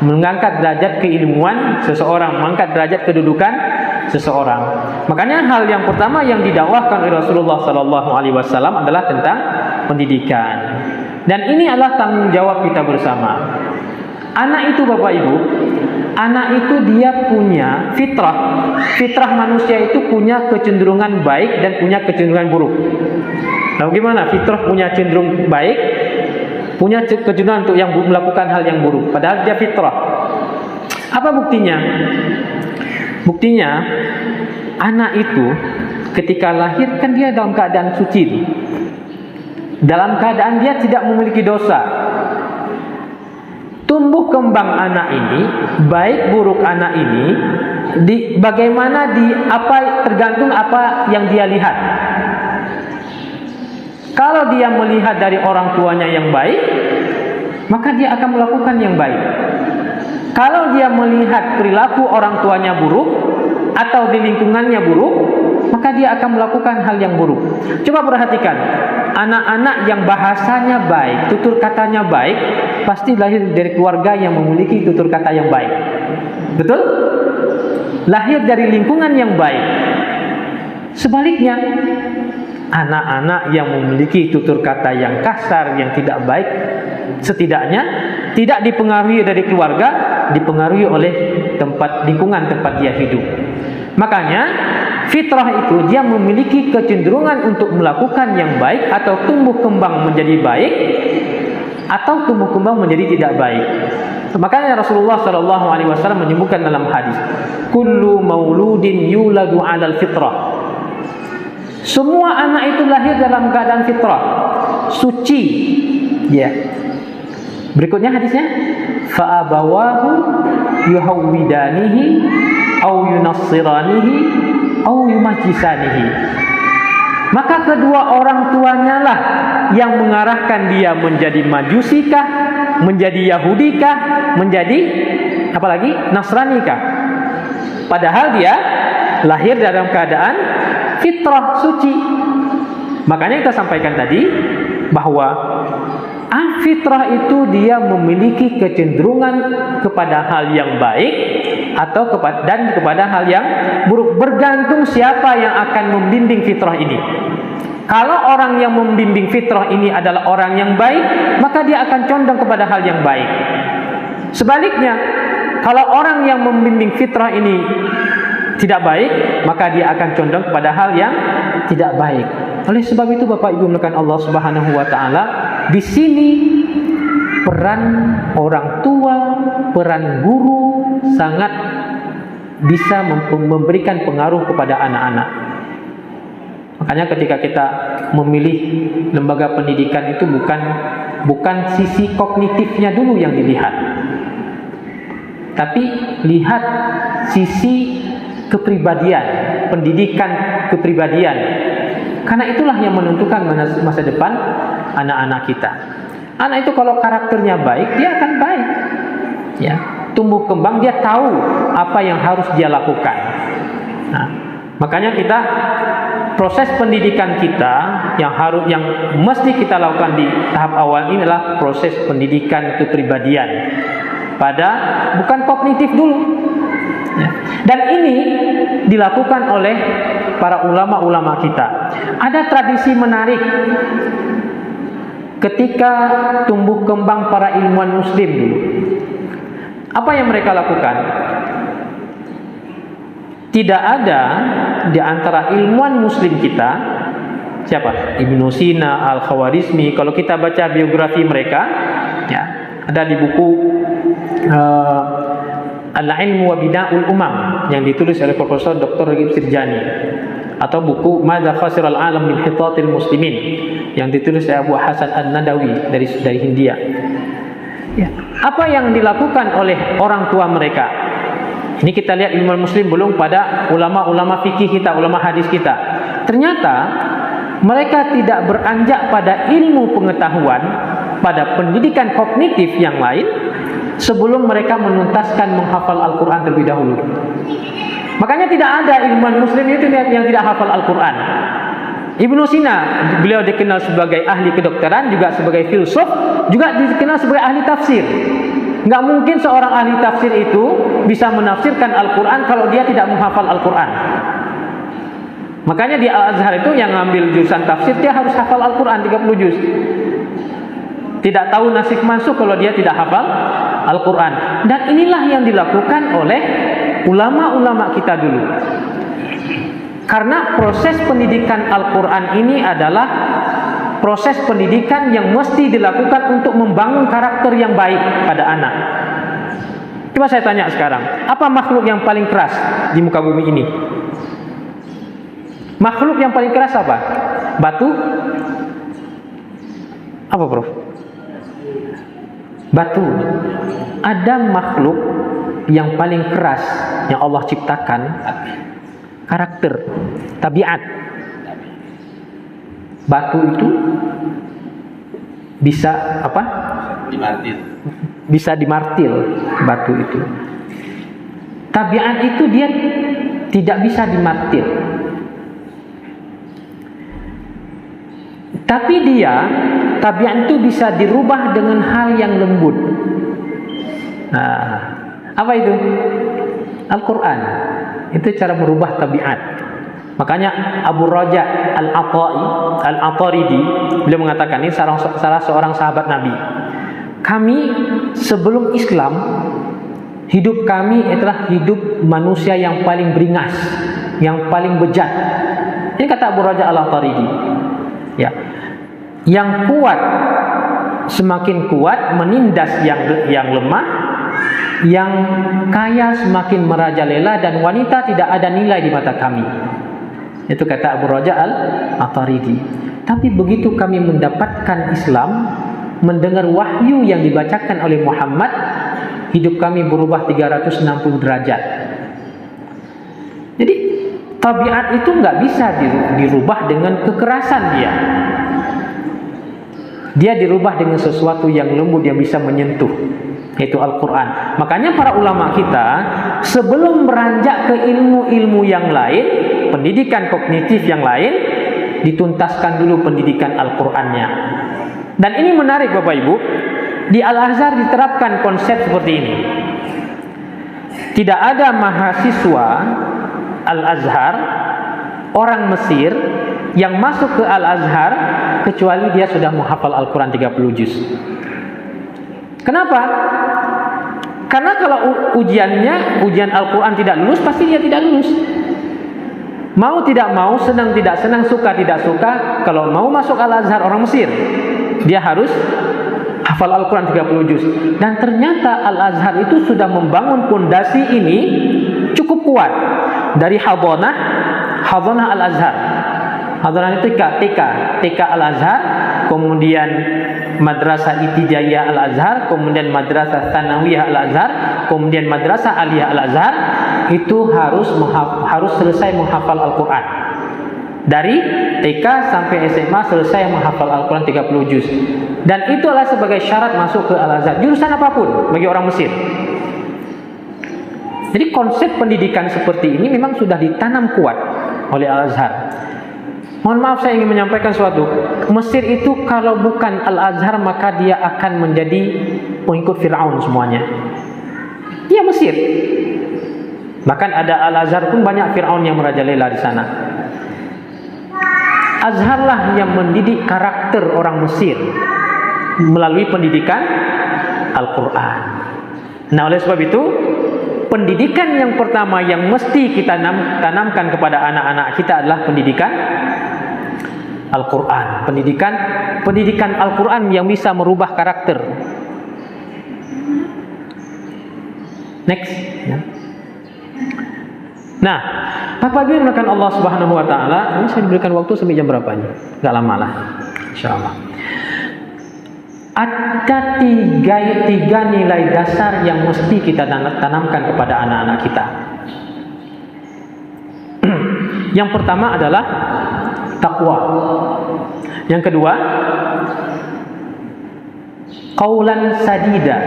S4: mengangkat derajat keilmuan seseorang, mengangkat derajat kedudukan seseorang. Makanya hal yang pertama yang didakwahkan oleh Rasulullah SAW adalah tentang pendidikan. Dan ini adalah tanggung jawab kita bersama. Anak itu Bapak Ibu, anak itu dia punya fitrah. Fitrah manusia itu punya kecenderungan baik dan punya kecenderungan buruk. Nah, bagaimana fitrah punya cenderung baik, punya kecenderungan untuk yang melakukan hal yang buruk, padahal dia fitrah. Apa buktinya? Buktinya anak itu ketika lahir kan dia dalam keadaan suci, dalam keadaan dia tidak memiliki dosa. Tumbuh kembang anak ini, baik buruk anak ini, bagaimana tergantung apa yang dia lihat. Kalau dia melihat dari orang tuanya yang baik, maka dia akan melakukan yang baik. Kalau dia melihat perilaku orang tuanya buruk atau di lingkungannya buruk, maka dia akan melakukan hal yang buruk. Coba perhatikan, anak-anak yang bahasanya baik, tutur katanya baik, pasti lahir dari keluarga yang memiliki tutur kata yang baik. Betul? Lahir dari lingkungan yang baik. Sebaliknya, anak-anak yang memiliki tutur kata yang kasar, yang tidak baik, setidaknya tidak dipengaruhi dari keluarga, dipengaruhi oleh lingkungan tempat dia hidup. Makanya fitrah itu dia memiliki kecenderungan untuk melakukan yang baik, atau tumbuh kembang menjadi baik, atau tumbuh kembang menjadi tidak baik. Makanya Rasulullah SAW menyebutkan dalam hadis, kullu mauludin yuladu 'alal fitrah. Semua anak itu lahir dalam keadaan fitrah, suci. Ya. Berikutnya hadisnya, fa abawahu yuhawwidanihi au yunassiranihi au yumajjisanihi. Maka kedua orang tuanya lah yang mengarahkan dia menjadi majusikah, menjadi yahudikah, menjadi apalagi nasranikah. Padahal dia lahir dalam keadaan fitrah suci. Makanya kita sampaikan tadi bahwa fitrah itu dia memiliki kecenderungan kepada hal yang baik atau kepada hal yang buruk, bergantung siapa yang akan membimbing fitrah ini. Kalau orang yang membimbing fitrah ini adalah orang yang baik, maka dia akan condong kepada hal yang baik. Sebaliknya, kalau orang yang membimbing fitrah ini tidak baik, maka dia akan condong kepada hal yang tidak baik. Oleh sebab itu Bapak Ibu melakukan Allah Subhanahu wa taala, di sini peran orang tua, peran guru sangat bisa memberikan pengaruh kepada anak-anak. Makanya ketika kita memilih lembaga pendidikan itu bukan sisi kognitifnya dulu yang dilihat, tapi lihat sisi kepribadian, pendidikan kepribadian. Karena itulah yang menentukan masa depan anak-anak kita. Anak itu kalau karakternya baik, dia akan baik. Ya, tumbuh kembang, dia tahu apa yang harus dia lakukan. Nah, makanya kita proses pendidikan kita yang mesti kita lakukan di tahap awal ini adalah proses pendidikan kepribadian. Bukan kognitif dulu. Ya. Dan ini dilakukan oleh para ulama-ulama kita. Ada tradisi menarik ketika tumbuh kembang para ilmuwan muslim dulu. Apa yang mereka lakukan? Tidak ada di antara ilmuwan muslim kita, siapa? Ibnu Sina, Al-Khawarizmi. Kalau kita baca biografi mereka, ya, ada di buku Al-Ilmu wa Bida'ul Umam yang ditulis oleh Profesor Dr. Ragib Sirjani, atau buku Madza Khasiral Alam min Hitatil Muslimin yang ditulis oleh Abu Hasan An-Nadawi dari Hindia. Ya. Apa yang dilakukan oleh orang tua mereka? Ini kita lihat ilmu muslim belum pada ulama-ulama fikih kita, ulama hadis kita. Ternyata mereka tidak beranjak pada ilmu pengetahuan, pada pendidikan kognitif yang lain sebelum mereka menuntaskan menghafal Al-Quran terlebih dahulu. Makanya tidak ada ilmuwan muslim itu yang tidak hafal Al-Quran. Ibnu Sina, beliau dikenal sebagai ahli kedokteran, juga sebagai filsuf, juga dikenal sebagai ahli tafsir. Nggak mungkin seorang ahli tafsir itu bisa menafsirkan Al-Quran kalau dia tidak menghafal Al-Quran. Makanya di Al-Azhar itu yang ngambil jurusan tafsir, dia harus hafal Al-Quran 30 juz. Tidak tahu nasib mansukh kalau dia tidak hafal Al-Quran. Dan inilah yang dilakukan oleh ulama-ulama kita dulu. Karena proses pendidikan Al-Quran ini adalah proses pendidikan yang mesti dilakukan untuk membangun karakter yang baik pada anak. Coba saya tanya sekarang, apa makhluk yang paling keras di muka bumi ini? Makhluk yang paling keras apa? Batu? Apa, Prof? Batu. Ada makhluk yang paling keras yang Allah ciptakan, karakter, tabiat. Batu itu bisa apa?
S2: Dimartir.
S4: Bisa dimartil batu itu. Tabiat itu dia tidak bisa dimartil. Tapi tabiat itu bisa dirubah dengan hal yang lembut. Nah, apa itu? Al-Quran. Itu cara merubah tabiat. Makanya Abu Raja Al-Ataridi beliau mengatakan, ini salah seorang sahabat Nabi. Kami sebelum Islam, hidup kami adalah hidup manusia yang paling beringas, yang paling bejat. Ini kata Abu Raja Al-Ataridi. Ya. Yang kuat semakin kuat menindas yang lemah, yang kaya semakin merajalela, dan wanita tidak ada nilai di mata kami. Itu kata Abu Raja Al-Ataridi. Tapi begitu kami mendapatkan Islam, mendengar wahyu yang dibacakan oleh Muhammad, hidup kami berubah 360 derajat. Jadi tabiat itu nggak bisa dirubah dengan kekerasan dia. Dia dirubah dengan sesuatu yang lembut yang bisa menyentuh, yaitu Al-Quran. Makanya para ulama kita sebelum beranjak ke ilmu-ilmu yang lain, pendidikan kognitif yang lain, dituntaskan dulu pendidikan Al-Qurannya. Dan ini menarik Bapak Ibu, di Al-Azhar diterapkan konsep seperti ini. Tidak ada mahasiswa Al-Azhar, orang Mesir, yang masuk ke Al-Azhar kecuali dia sudah menghafal Al-Quran 30 juz. Kenapa? Karena kalau ujian Al-Quran tidak lulus, pasti dia tidak lulus. Mau tidak mau, senang tidak senang, suka tidak suka, kalau mau masuk Al-Azhar orang Mesir, dia harus hafal Al-Quran 30 juz. Dan ternyata Al-Azhar itu sudah membangun pondasi ini cukup kuat. Dari Hadhanah Al-Azhar. Hadhanah itu TK Al-Azhar, kemudian Madrasah Ibtidaiyah Al-Azhar, kemudian Madrasah Tsanawiyah Al-Azhar, kemudian Madrasah Aliyah Al-Azhar. Itu harus selesai menghafal Al-Quran. Dari TK sampai SMA selesai menghafal Al-Quran 30 juz. Dan itulah sebagai syarat masuk ke Al-Azhar, jurusan apapun bagi orang Mesir. Jadi konsep pendidikan seperti ini memang sudah ditanam kuat oleh Al-Azhar. Mohon maaf, saya ingin menyampaikan sesuatu. Mesir itu kalau bukan Al-Azhar, maka dia akan menjadi pengikut Fir'aun semuanya. Dia Mesir. Bahkan ada Al-Azhar pun banyak Fir'aun yang merajalela di sana. Azharlah yang mendidik karakter orang Mesir melalui pendidikan Al-Quran. Nah, oleh sebab itu, pendidikan yang pertama yang mesti kita tanamkan kepada anak-anak kita adalah pendidikan Al-Quran. Pendidikan Al-Quran yang bisa merubah karakter. Next. Nah, Bapak Ibu yang dimuliakan Allah Subhanahu wa taala, ini saya diberikan waktu sampai jam berapa ini? Enggak lama lah. Insyaallah. Ada tiga nilai dasar yang mesti kita tanamkan kepada anak-anak kita. Yang pertama adalah takwa. Yang kedua, qaulan sadida.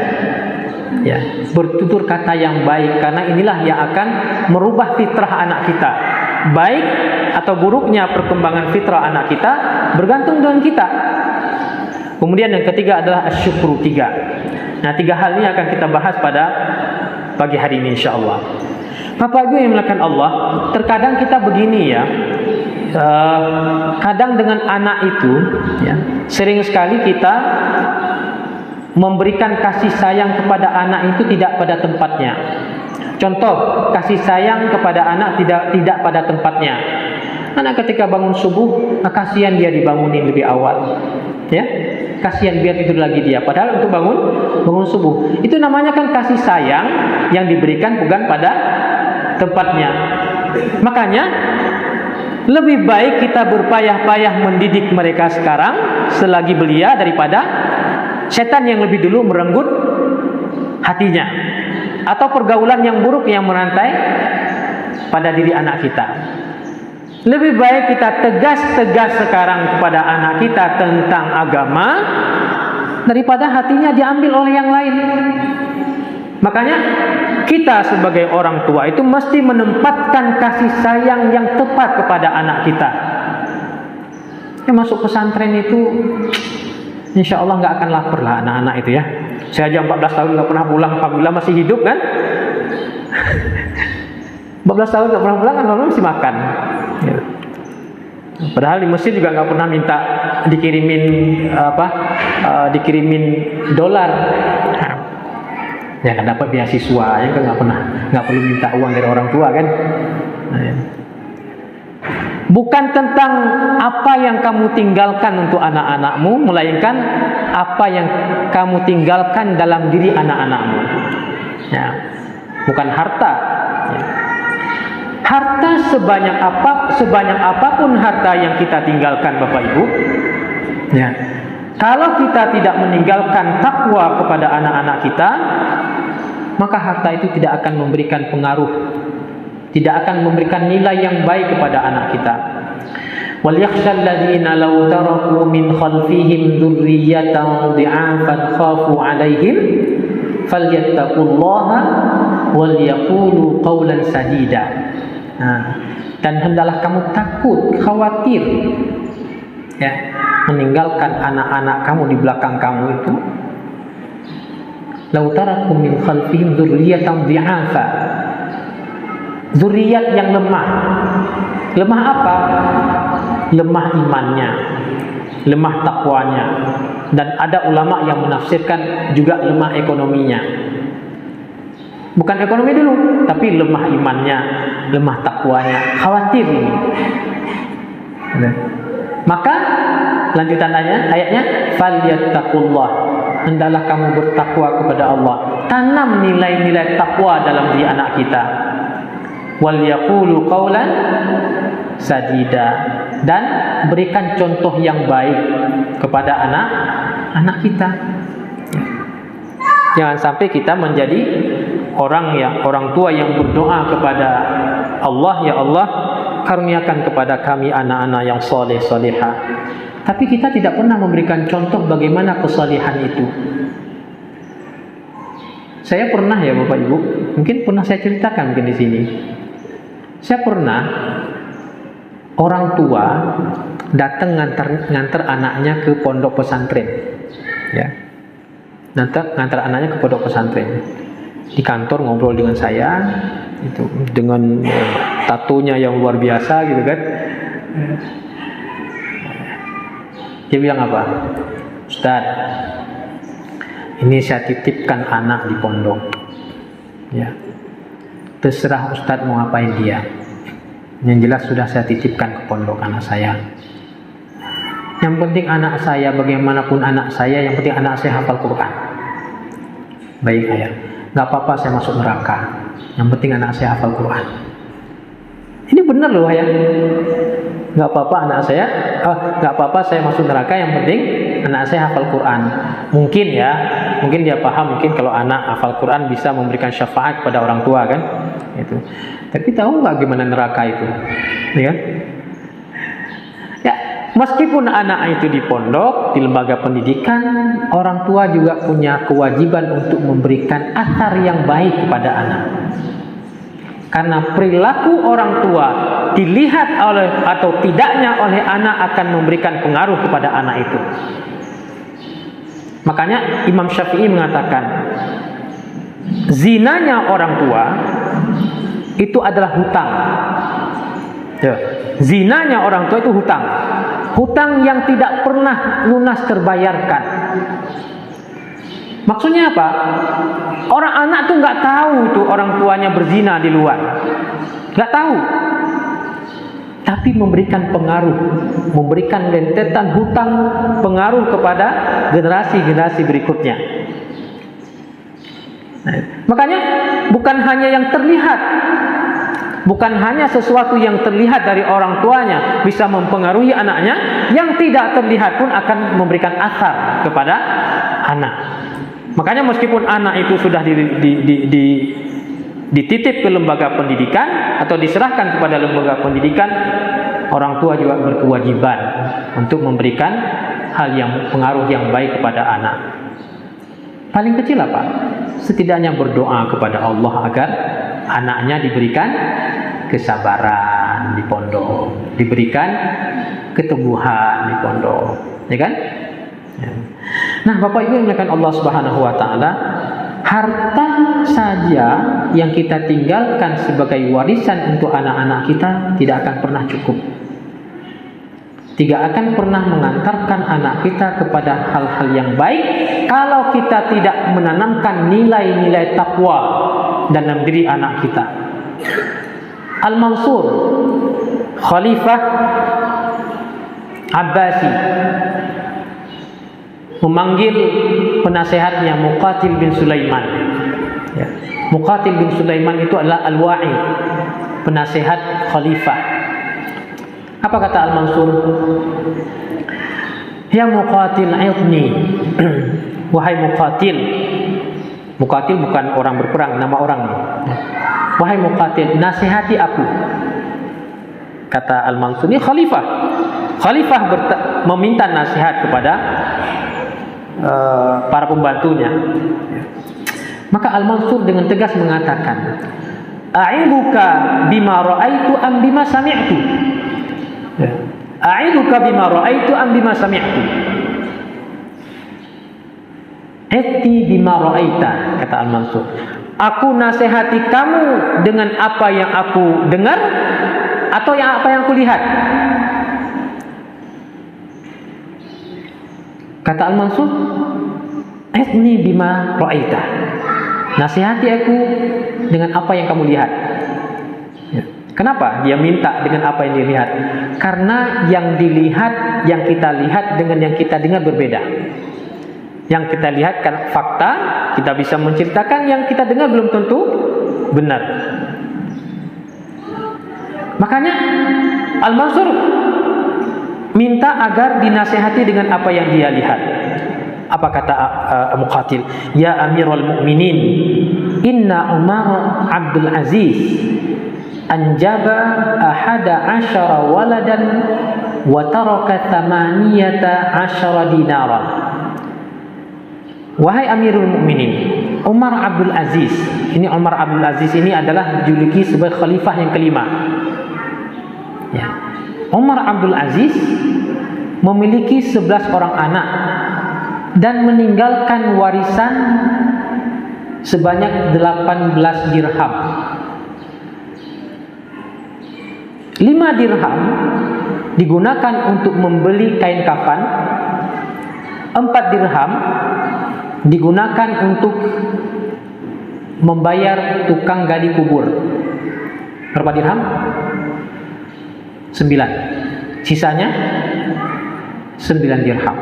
S4: Ya, bertutur kata yang baik, karena inilah yang akan merubah fitrah anak kita. Baik atau buruknya perkembangan fitrah anak kita bergantung dengan kita. Kemudian yang ketiga adalah asyukru, 3. Nah, 3 hal ini akan kita bahas pada pagi hari ini insyaallah. Bapak Ibu yang dimuliakan Allah, terkadang kita begini ya. Kadang dengan anak itu ya, sering sekali kita memberikan kasih sayang kepada anak itu tidak pada tempatnya. Contoh, kasih sayang kepada anak tidak pada tempatnya. Anak ketika bangun subuh, kasihan dia dibangunin lebih awal. Ya. kasihan biar tidur lagi dia. Padahal untuk bangun subuh. Itu namanya kan kasih sayang yang diberikan bukan pada tempatnya. Makanya lebih baik kita berpayah-payah mendidik mereka sekarang selagi belia daripada setan yang lebih dulu merenggut hatinya, atau pergaulan yang buruk yang merantai pada diri anak kita. Lebih baik kita tegas-tegas sekarang kepada anak kita tentang agama daripada hatinya diambil oleh yang lain. Makanya kita sebagai orang tua itu mesti menempatkan kasih sayang yang tepat kepada anak kita. Yang masuk pesantren itu insya Allah nggak akan lapar lah anak-anak itu ya. Saya aja 14 tahun nggak pernah pulang, alhamdulillah masih hidup kan. 14 tahun nggak pernah pulang kan, alhamdulillah masih makan. Ya. Padahal di Mesir juga nggak pernah minta dikirimin dolar. Ya kan dapat beasiswa, ya kan nggak perlu minta uang dari orang tua kan. Nah, ya. Bukan tentang apa yang kamu tinggalkan untuk anak-anakmu, melainkan apa yang kamu tinggalkan dalam diri anak-anakmu. Ya. Bukan harta. Ya. Harta sebanyak apapun harta yang kita tinggalkan Bapak Ibu, ya. Kalau kita tidak meninggalkan takwa kepada anak-anak kita, maka harta itu tidak akan memberikan pengaruh, tidak akan memberikan nilai yang baik kepada anak kita. Wal yakhshal ladzina law taraku min khalfihim dzurriyyatan dhi'afan khafu 'alaihim falyattaqullaha wal yaqulu qawlan sadida. Dan hendaklah kamu takut, khawatir ya, meninggalkan anak-anak kamu di belakang kamu itu. Law taraku min khalfihim dzurriyyatan dhi'afa. Dzurriyyat yang lemah. Lemah apa? Lemah imannya, lemah takwanya. Dan ada ulama yang menafsirkan juga lemah ekonominya. Bukan ekonomi dulu, tapi lemah imannya, lemah takwanya. Khawatir ini. Maka lanjutan ayatnya, falyattaqullah. Hendaklah kamu bertakwa kepada Allah. Tanam nilai-nilai takwa dalam diri anak kita. Wal yaqulu qawlan sadida. Dan berikan contoh yang baik kepada anak kita. Jangan sampai kita menjadi orang tua yang berdoa kepada Allah, ya Allah, karuniakan kepada kami anak-anak yang soleh solehah. Tapi kita tidak pernah memberikan contoh bagaimana kesalehan itu. Saya pernah ya Bapak Ibu, mungkin pernah saya ceritakan mungkin di sini. Saya pernah orang tua datang ngantar anaknya ke pondok pesantren, ya, ngantar anaknya ke pondok pesantren. Di kantor ngobrol dengan saya, itu dengan tatonya yang luar biasa gitu kan. Dia bilang apa? Ustaz, ini saya titipkan anak di pondok. Ya. Terserah Ustaz mau ngapain dia. Yang jelas sudah saya titipkan ke pondok anak saya. Yang penting anak saya, bagaimanapun anak saya, yang penting anak saya hafal Quran. Baik ayah. Gak apa-apa saya masuk neraka, yang penting anak saya hafal Quran. Ini benar loh ya. Gak apa-apa saya masuk neraka, yang penting anak saya hafal Quran. Mungkin dia paham, mungkin kalau anak hafal Quran bisa memberikan syafaat kepada orang tua kan, itu. Tapi tahu nggak gimana neraka itu, ya? Ya, meskipun anak itu di pondok, di lembaga pendidikan, orang tua juga punya kewajiban untuk memberikan athar yang baik kepada anak. Karena perilaku orang tua dilihat atau tidaknya oleh anak akan memberikan pengaruh kepada anak itu. Makanya Imam Syafi'i mengatakan, zinanya orang tua itu adalah hutang. Ya. Zinanya orang tua itu hutang. Hutang yang tidak pernah lunas terbayarkan. Maksudnya apa? Orang anak tuh nggak tahu tuh orang tuanya berzina di luar, nggak tahu. tapi memberikan pengaruh, memberikan rentetan hutang pengaruh kepada generasi-generasi berikutnya. Nah, makanya bukan hanya yang terlihat, bukan hanya sesuatu yang terlihat dari orang tuanya bisa mempengaruhi anaknya, yang tidak terlihat pun akan memberikan asar kepada anak. Makanya meskipun anak itu sudah dititip ke lembaga pendidikan atau diserahkan kepada lembaga pendidikan, orang tua juga berkewajiban untuk memberikan hal yang pengaruh yang baik kepada anak. Paling kecil apa? Setidaknya berdoa kepada Allah agar anaknya diberikan kesabaran di pondok, diberikan keteguhan di pondok, ya kan? Nah, Bapak Ibu yang dimuliakan Allah Subhanahu wa taala, harta saja yang kita tinggalkan sebagai warisan untuk anak-anak kita tidak akan pernah cukup. Tidak akan pernah mengantarkan anak kita kepada hal-hal yang baik kalau kita tidak menanamkan nilai-nilai takwa dalam diri anak kita. Al-Mansur, Khalifah Abbasi, memanggil penasehatnya Muqatil bin Sulaiman. Ya. Muqatil bin Sulaiman itu adalah al-wa'i, penasehat khalifah. Apa kata Al-Mansur? Ya Muqatil idni. Wahai Muqatil. Muqatil bukan orang berperang, nama orang. Wahai Muqatil, nasihati aku. Kata Al-Mansur, ini khalifah. Khalifah meminta nasihat kepada para pembantunya. Maka Al-Mansur dengan tegas mengatakan, a'iduka bima ra'aitu am bima sami'tu. A'iduka bima ra'aitu am bima sami'tu. Eti bima ra'aita, kata Al-Mansur. Aku nasihati kamu dengan apa yang aku dengar atau apa yang aku lihat. Kata Al-Mansur, "Etni bima ra'aita." Nasihati aku dengan apa yang kamu lihat. Ya. Kenapa dia minta dengan apa yang dilihat? Karena yang dilihat, yang kita lihat dengan yang kita dengar berbeda. Yang kita lihat kan fakta, kita bisa menceritakan, yang kita dengar belum tentu benar. Makanya Al-Mansur minta agar dinasihati dengan apa yang dia lihat. Apa kata Muqatil? Ya Amirul Mukminin, inna Umar Abdul Aziz anjaba ahada asyara waladan wa taraka thamaniyata asyara dinaran. Wahai Amirul Mukminin, Umar Abdul Aziz. Ini Umar Abdul Aziz ini adalah dijuluki sebagai khalifah yang kelima. Ya. Umar Abdul Aziz memiliki 11 orang anak dan meninggalkan warisan sebanyak 18 dirham. 5 dirham digunakan untuk membeli kain kafan, 4 dirham digunakan untuk membayar tukang gali kubur. Berapa dirham? 9. Sisanya 9 dirham.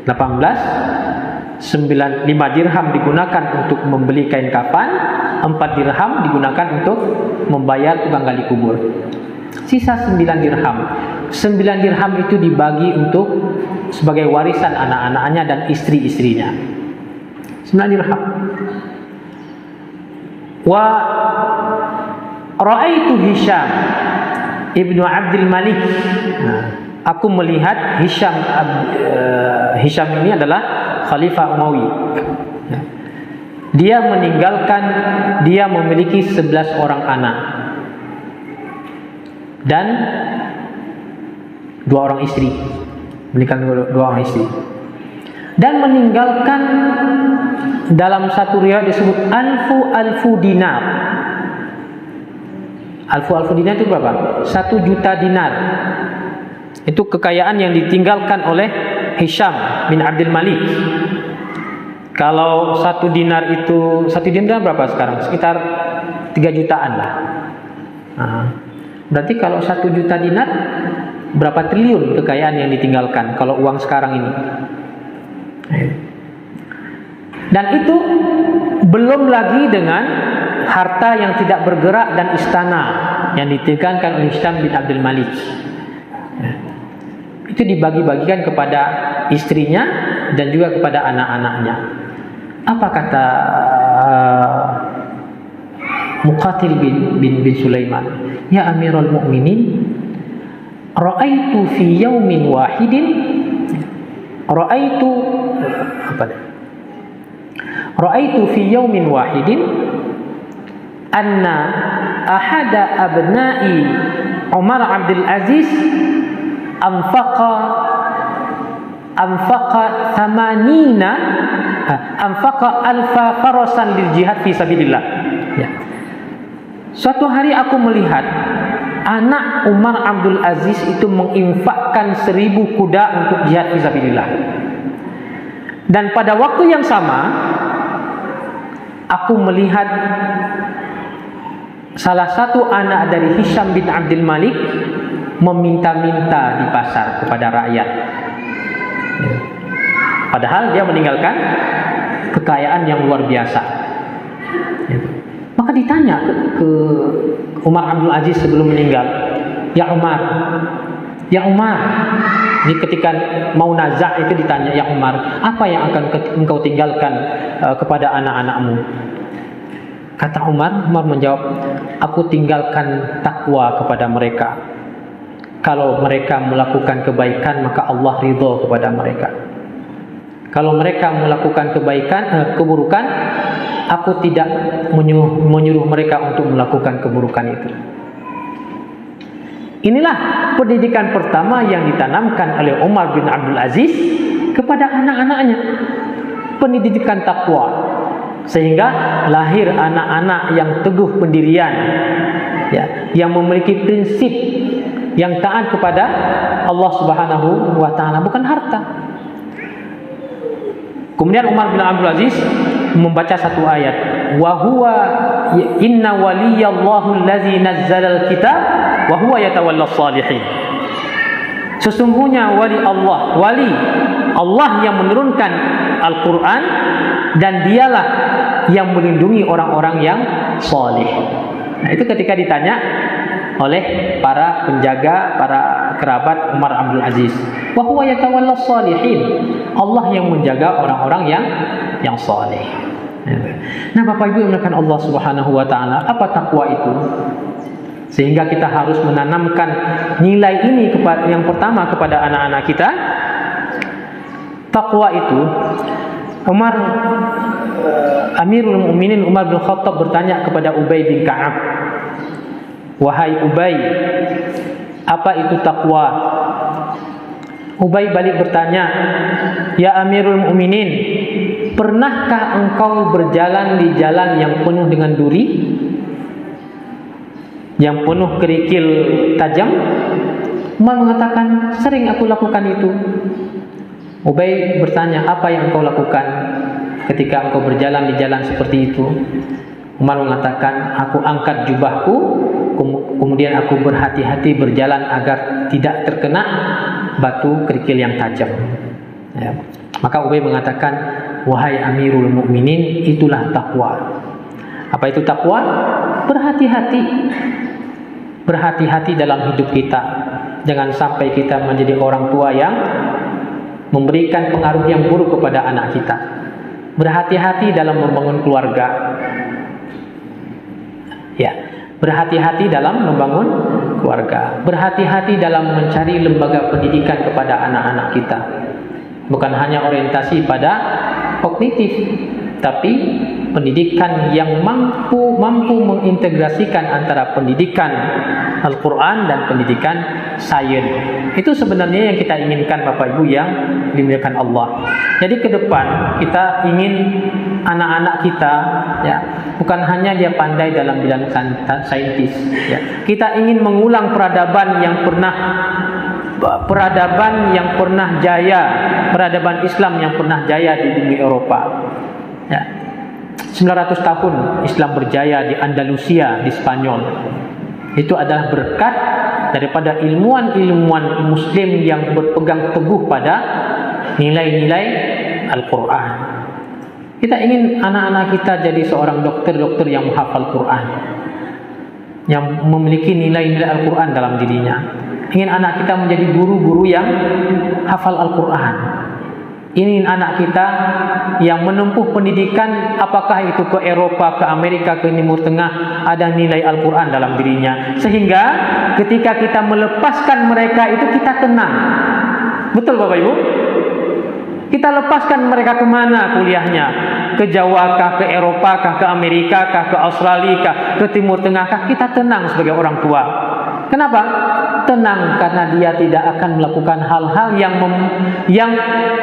S4: 18, 5 dirham digunakan untuk membeli kain kafan, 4 dirham digunakan untuk membayar tukang gali kubur. Sisa 9 dirham. 9 dirham itu dibagi untuk sebagai warisan anak-anaknya dan istri-istrinya. 9 dirham. Wa ra'aitu Hisham Ibnu Abdul Malik. Aku melihat Hisham ini adalah Khalifah Umawi. Dia memiliki 11 orang anak dan 2 orang istri. Meninggalkan 2 orang istri. Dan meninggalkan, dalam satu riwayat disebut alfu dinar. Alfu dinar itu berapa? 1 juta dinar. Itu kekayaan yang ditinggalkan oleh Hisham bin Abdul Malik. Kalau 1 dinar itu, 1 dinar berapa sekarang? Sekitar 3 jutaan lah. Berarti kalau 1 juta dinar, berapa triliun kekayaan yang ditinggalkan kalau uang sekarang ini. Dan itu belum lagi dengan harta yang tidak bergerak dan istana yang ditinggalkan oleh Hisham bin Abdul Malik. Itu dibagi-bagikan kepada istrinya dan juga kepada anak-anaknya. Apa kata Muqatil bin Sulaiman? Ya Amirul Mukminin, ra'aitu fi yaumin wahidin ra'aitu fi yaumin wahidin anna ahada abna'i Umar Abdul Aziz anfaqa 1,000 farasan lil jihad fi sabilillah. Ya. Suatu hari aku melihat anak Umar Abdul Aziz itu menginfakkan 1,000 kuda untuk jihad fi sabilillah. Dan pada waktu yang sama aku melihat salah satu anak dari Hisham bin Abdul Malik meminta-minta di pasar kepada rakyat. Padahal dia meninggalkan kekayaan yang luar biasa. Maka ditanya ke Umar Abdul Aziz sebelum meninggal, Ya Umar, ini ketika mau nazak itu ditanya, Ya Umar, apa yang akan engkau tinggalkan kepada anak-anakmu? Kata Umar menjawab, aku tinggalkan takwa kepada mereka. Kalau mereka melakukan kebaikan, maka Allah ridha kepada mereka. Kalau mereka melakukan keburukan, aku tidak menyuruh mereka untuk melakukan keburukan itu. Inilah pendidikan pertama yang ditanamkan oleh Umar bin Abdul Aziz kepada anak-anaknya. Pendidikan takwa. Sehingga lahir anak-anak yang teguh pendirian, ya, yang memiliki prinsip, yang taat kepada Allah Subhanahu wa taala, bukan harta. Kemudian Umar bin Abdul Aziz membaca satu ayat, wa huwa inna waliyallahu allazi nazzalal kitab wa huwa yatawallas salihin. Sesungguhnya wali Allah yang menurunkan Al-Qur'an, dan dialah yang melindungi orang-orang yang saleh. Nah, itu ketika ditanya oleh para penjaga, para kerabat Umar Abdul Aziz, wa huwa yatawallas salihin. Allah yang menjaga orang-orang yang saleh. Nah, Bapak Ibu yang dimuliakan Allah Subhanahu wa taala, apa takwa itu? Sehingga kita harus menanamkan nilai ini yang pertama kepada anak-anak kita. Takwa itu, Amirul Mukminin Umar bin Khattab bertanya kepada Ubay bin Ka'ab, wahai Ubay, apa itu takwa? Ubay balik bertanya, ya Amirul Mukminin, pernahkah engkau berjalan di jalan yang penuh dengan duri, yang penuh kerikil tajam? Umar mengatakan, sering aku lakukan itu. Ubay bertanya, apa yang engkau lakukan ketika engkau berjalan di jalan seperti itu? Umar mengatakan, aku angkat jubahku, kemudian aku berhati-hati berjalan agar tidak terkena batu kerikil yang tajam. Ya. Maka Ubay mengatakan, wahai Amirul Mukminin, itulah takwa. Apa itu takwa? Berhati-hati dalam hidup kita. Jangan sampai kita menjadi orang tua yang memberikan pengaruh yang buruk kepada anak kita. Berhati-hati dalam membangun keluarga. Ya, berhati-hati dalam membangun keluarga. Berhati-hati dalam mencari lembaga pendidikan kepada anak-anak kita. Bukan hanya orientasi pada kognitif, tapi pendidikan yang mampu mengintegrasikan antara pendidikan Al-Quran dan pendidikan sains. Itu sebenarnya yang kita inginkan, Bapak Ibu yang dimuliakan Allah. Jadi ke depan kita ingin anak-anak kita, ya, bukan hanya dia pandai dalam bidang saintis, ya. Kita ingin mengulang peradaban yang pernah jaya, peradaban Islam yang pernah jaya di bumi Eropa. Ya. 900 tahun Islam berjaya di Andalusia, di Spanyol. Itu adalah berkat daripada ilmuwan-ilmuwan muslim yang berpegang teguh pada nilai-nilai Al-Quran. Kita ingin anak-anak kita jadi seorang dokter-dokter yang menghafal Quran, yang memiliki nilai-nilai Al-Quran dalam dirinya. Ingin anak kita menjadi guru-guru yang hafal Al-Quran. Ingin anak kita yang menempuh pendidikan, apakah itu ke Eropa, ke Amerika, ke Timur Tengah, ada nilai Al-Quran dalam dirinya. Sehingga ketika kita melepaskan mereka itu kita tenang. Betul Bapak Ibu? Kita lepaskan mereka kemana kuliahnya? Ke Jawa kah, ke Eropa kah, ke Amerika kah, ke Australia kah, ke Timur Tengah kah? Kita tenang sebagai orang tua. Kenapa? Tenang karena dia tidak akan melakukan hal-hal yang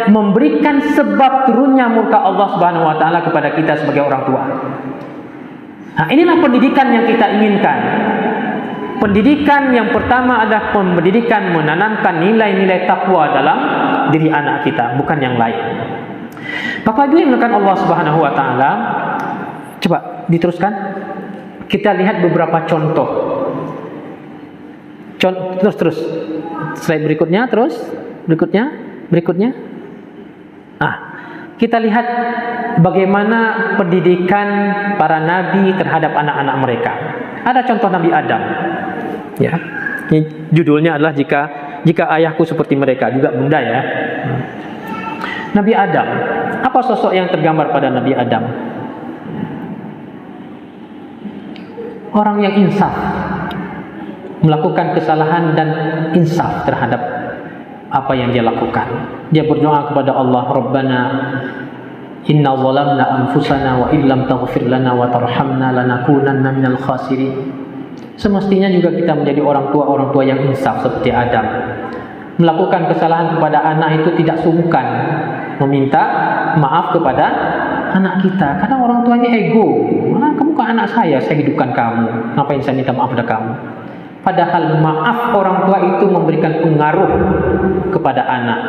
S4: memberikan sebab turunnya murka Allah Subhanahu wa taala kepada kita sebagai orang tua. Nah, inilah pendidikan yang kita inginkan. Pendidikan yang pertama adalah pendidikan menanamkan nilai-nilai takwa dalam diri anak kita, bukan yang lain. Bapak Ibu yang dimuliakan Allah Subhanahu wa taala, coba diteruskan. Kita lihat beberapa contoh. Terus slide berikutnya, berikutnya. Kita lihat bagaimana pendidikan para nabi terhadap anak-anak mereka. Ada contoh Nabi Adam. Ya. Ini judulnya adalah jika ayahku seperti mereka, juga bunda ya. Nabi Adam. Apa sosok yang tergambar pada Nabi Adam? Orang yang insaf, melakukan kesalahan dan insaf terhadap apa yang dia lakukan. Dia berdoa kepada Allah, Rabbana inna zalamna anfusana wa illam taghfir lana wa tarhamna lanakunanna minal khasirin. Semestinya juga kita menjadi orang tua yang insaf seperti Adam. Melakukan kesalahan kepada anak itu tidak sungkan meminta maaf kepada anak kita, karena orang tuanya ego. Kamu kan anak saya hidupkan kamu, ngapain saya minta maaf pada kamu? Padahal maaf orang tua itu memberikan pengaruh kepada anak.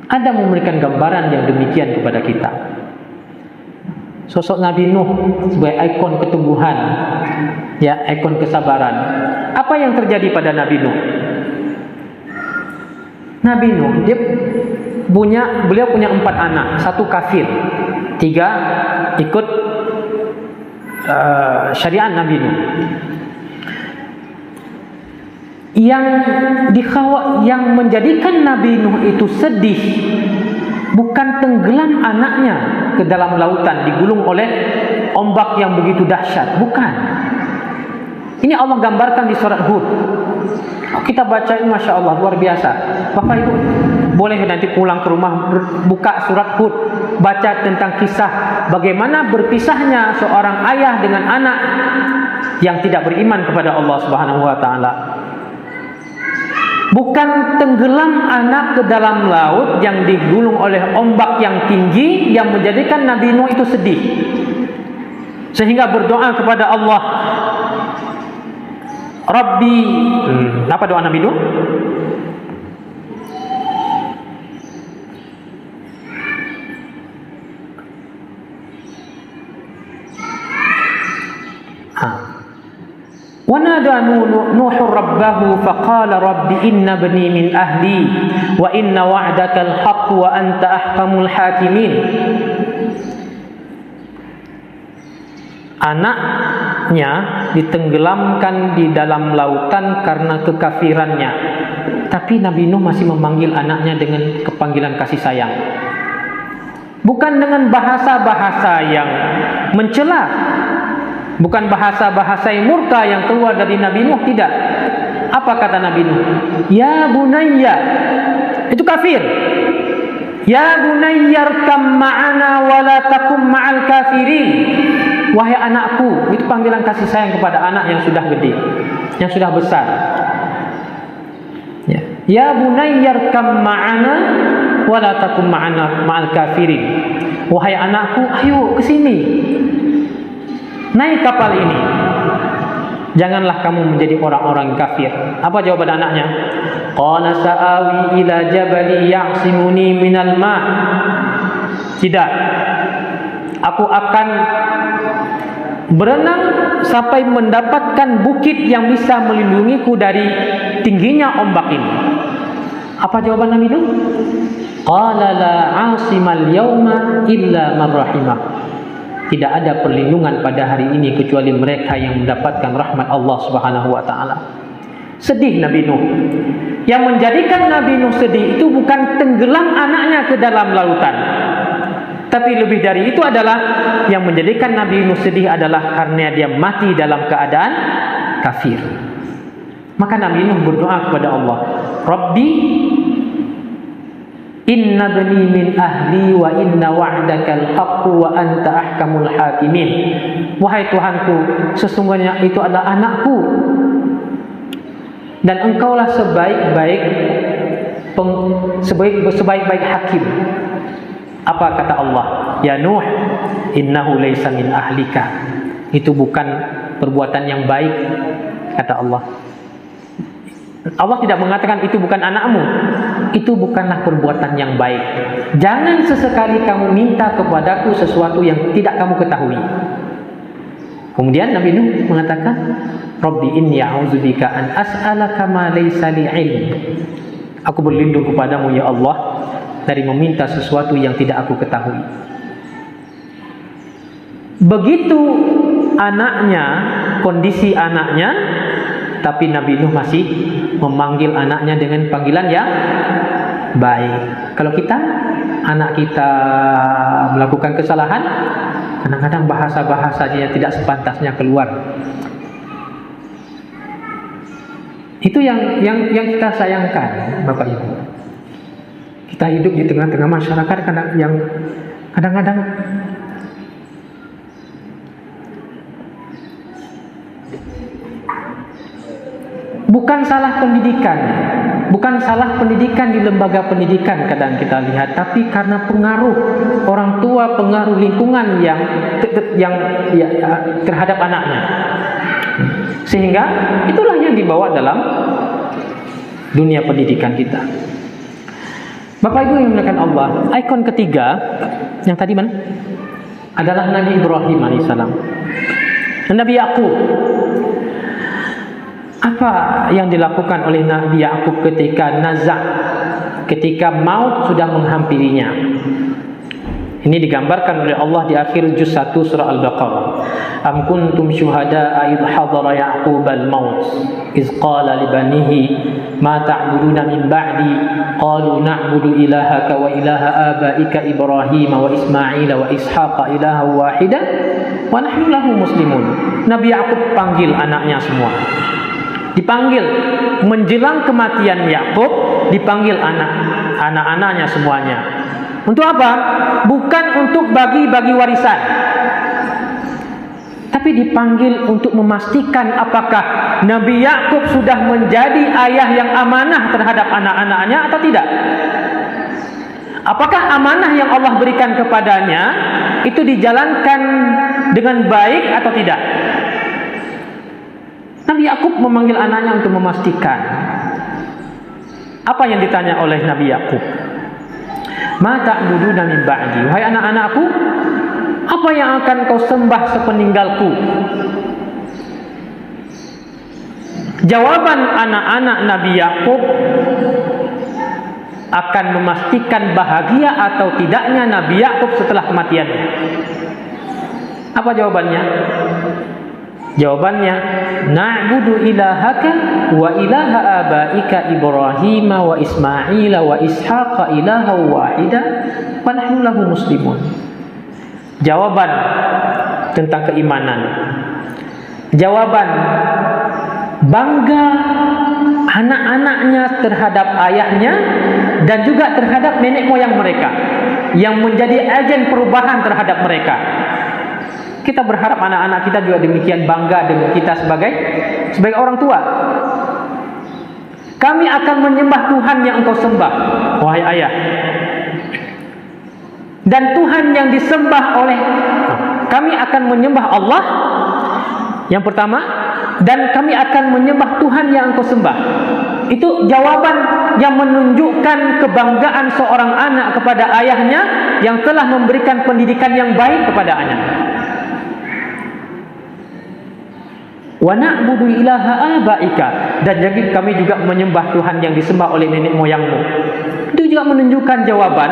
S4: Ada memberikan gambaran yang demikian kepada kita. Sosok Nabi Nuh sebagai ikon keteguhan, ya, ikon kesabaran. Apa yang terjadi pada Nabi Nuh? Nabi Nuh beliau punya 4 anak, 1 kafir, 3 ikut syariat Nabi Nuh. Yang menjadikan Nabi Nuh itu sedih bukan tenggelam anaknya ke dalam lautan digulung oleh ombak yang begitu dahsyat, bukan. Ini Allah gambarkan di surat Hud. Kita bacain, Masya Allah, luar biasa. Bapak Ibu boleh nanti pulang ke rumah buka surat Hud, baca tentang kisah bagaimana berpisahnya seorang ayah dengan anak yang tidak beriman kepada Allah Subhanahu wa taala. Bukan tenggelam anak ke dalam laut yang digulung oleh ombak yang tinggi yang menjadikan Nabi Nuh itu sedih, sehingga berdoa kepada Allah, Rabbi. Apa doa Nabi Nuh? Wanada Nuhu rabbahu faqala rabbi inna bani min ahli wa inna wa'daka al-haqq wa anta ahkamul hakimin. Anaknya ditenggelamkan di dalam lautan karena kekafirannya, tapi Nabi Nuh masih memanggil anaknya dengan kepanggilan kasih sayang, bukan dengan bahasa-bahasa yang mencela, bukan bahasa-bahasa yang murka yang keluar dari Nabi Nuh, tidak. Apa kata Nabi Nuh? Ya bunayya, itu kafir. Ya bunayyarkam ma'ana wa la takum ma'al kafirin. Wahai anakku, itu panggilan kasih sayang kepada anak yang sudah gede, yang sudah besar. Ya bunayyarkam ma'ana wa la takum ma'ana ma'al kafirin. Wahai anakku, ayo ke sini. Naik kapal ini. Janganlah kamu menjadi orang-orang kafir. Apa jawaban anaknya? Qala sa'awi ila jabali ya'simuni minal ma'. Tidak. Aku akan berenang sampai mendapatkan bukit yang bisa melindungiku dari tingginya ombak ini. Apa jawaban Nabi Nuh? Qala la 'asimal yauma illa man rahimah. Tidak ada perlindungan pada hari ini kecuali mereka yang mendapatkan rahmat Allah Subhanahu wa taala. Sedih Nabi Nuh. Yang menjadikan Nabi Nuh sedih itu bukan tenggelam anaknya ke dalam lautan. Tapi lebih dari itu adalah yang menjadikan Nabi Nuh sedih adalah karena dia mati dalam keadaan kafir. Maka Nabi Nuh berdoa kepada Allah, Rabbi inna bani min ahli wa inna wa'dakal haqqu wa anta ahkamul hakimin. Wahai Tuhanku, sesungguhnya itu adalah anakku dan engkaulah sebaik-baik hakim. Apa kata Allah? Ya Nuh, innahu laysa min ahlika. Itu bukan perbuatan yang baik, kata Allah. Allah tidak mengatakan itu bukan anakmu. Itu bukanlah perbuatan yang baik. Jangan sesekali kamu minta kepadaku sesuatu yang tidak kamu ketahui. Kemudian Nabi Nuh mengatakan, Rabbi inni a'udzubika an as'alaka ma laysa li 'ilm. Aku berlindung kepadamu ya Allah dari meminta sesuatu yang tidak aku ketahui. Begitu anaknya, kondisi anaknya, tapi Nabi Nuh masih memanggil anaknya dengan panggilan yang baik. Kalau kita, anak kita melakukan kesalahan, kadang-kadang bahasa-bahasanya tidak sepantasnya keluar. Itu yang kita sayangkan, Bapak Ibu. Kita hidup di tengah-tengah masyarakat yang kadang-kadang bukan salah pendidikan, bukan salah pendidikan di lembaga pendidikan kadang kita lihat, tapi karena pengaruh orang tua, pengaruh lingkungan yang terhadap anaknya, sehingga itulah yang dibawa dalam dunia pendidikan kita. Bapak Ibu yang dimuliakan Allah, ikon ketiga yang tadi mana? Adalah Nabi Ibrahim alaihissalam, Nabi Yakub. Apa yang dilakukan oleh Nabi Yakub ketika nazak, ketika maut sudah menghampirinya? Ini digambarkan oleh Allah di akhir juz 1 surah Al-Baqarah. Am kuntum syuhada'a idh hadara Ya'qub al-maut iz qala li banihi ma ta'buduna min ba'di qalu na'budu ilahaka wa ilaha abaika Ibrahim wa Ismail wa Ishaqa ilaha wahida wa nahnu lahu muslimun. Nabi Yakub panggil anaknya semua. Dipanggil menjelang kematian Yakub, dipanggil anak-anaknya semuanya. Untuk apa? Bukan untuk bagi-bagi warisan, tapi dipanggil untuk memastikan apakah Nabi Yakub sudah menjadi ayah yang amanah terhadap anak-anaknya atau tidak. Apakah amanah yang Allah berikan kepadanya itu dijalankan dengan baik atau tidak? Nabi Yakub memanggil anaknya untuk memastikan. Apa yang ditanya oleh Nabi Yakub? Ma ta'buduna min ba'di? Wahai anak-anakku, apa yang akan kau sembah sepeninggalku? Jawaban anak-anak Nabi Yakub akan memastikan bahagia atau tidaknya Nabi Yakub setelah kematiannya. Apa jawabannya? Jawabannya, na'budu ilahaka wa ilaha abaika Ibrahim wa Ismail wa Ishaqa ilaha wahida wa nahnu lahu muslimun. Jawaban tentang keimanan. Jawaban bangga anak-anaknya terhadap ayahnya dan juga terhadap nenek moyang mereka yang menjadi agen perubahan terhadap mereka. Kita berharap anak-anak kita juga demikian bangga dengan kita sebagai orang tua. Kami akan menyembah Tuhan yang engkau sembah, wahai ayah. Dan Tuhan yang disembah oleh kami akan menyembah Allah yang pertama, dan kami akan menyembah Tuhan yang engkau sembah. Itu jawaban yang menunjukkan kebanggaan seorang anak kepada ayahnya yang telah memberikan pendidikan yang baik kepada anaknya. Wa na'budu ilaha abaika, dan jadi kami juga menyembah Tuhan yang disembah oleh nenek moyangmu. Itu juga menunjukkan jawaban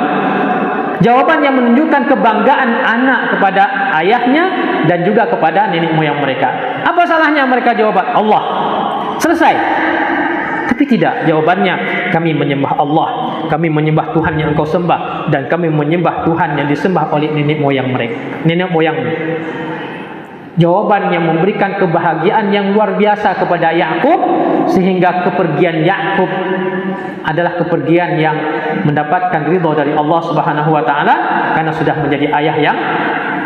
S4: yang menunjukkan kebanggaan anak kepada ayahnya dan juga kepada nenek moyang mereka. Apa salahnya mereka jawaban Allah? Selesai. Tapi tidak, jawabannya kami menyembah Allah, kami menyembah Tuhan yang engkau sembah, dan kami menyembah Tuhan yang disembah oleh nenek moyang mereka, nenek moyangmu. Jawaban yang memberikan kebahagiaan yang luar biasa kepada Yakub, sehingga kepergian Yakub adalah kepergian yang mendapatkan ridha dari Allah Subhanahu wa taala karena sudah menjadi ayah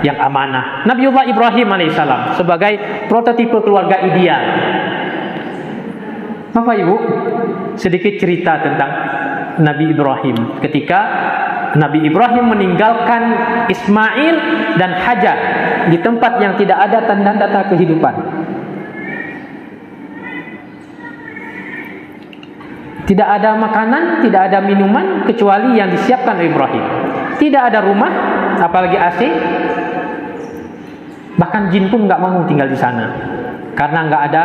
S4: yang amanah. Nabiullah Ibrahim alaihissalam sebagai prototipe keluarga ideal. Bapak Ibu, sedikit cerita tentang Nabi Ibrahim. Ketika Nabi Ibrahim meninggalkan Ismail dan Hajar di tempat yang tidak ada tanda-tanda kehidupan. Tidak ada makanan, tidak ada minuman kecuali yang disiapkan oleh Ibrahim. Tidak ada rumah, apalagi AC. Bahkan jin pun nggak mau tinggal di sana karena nggak ada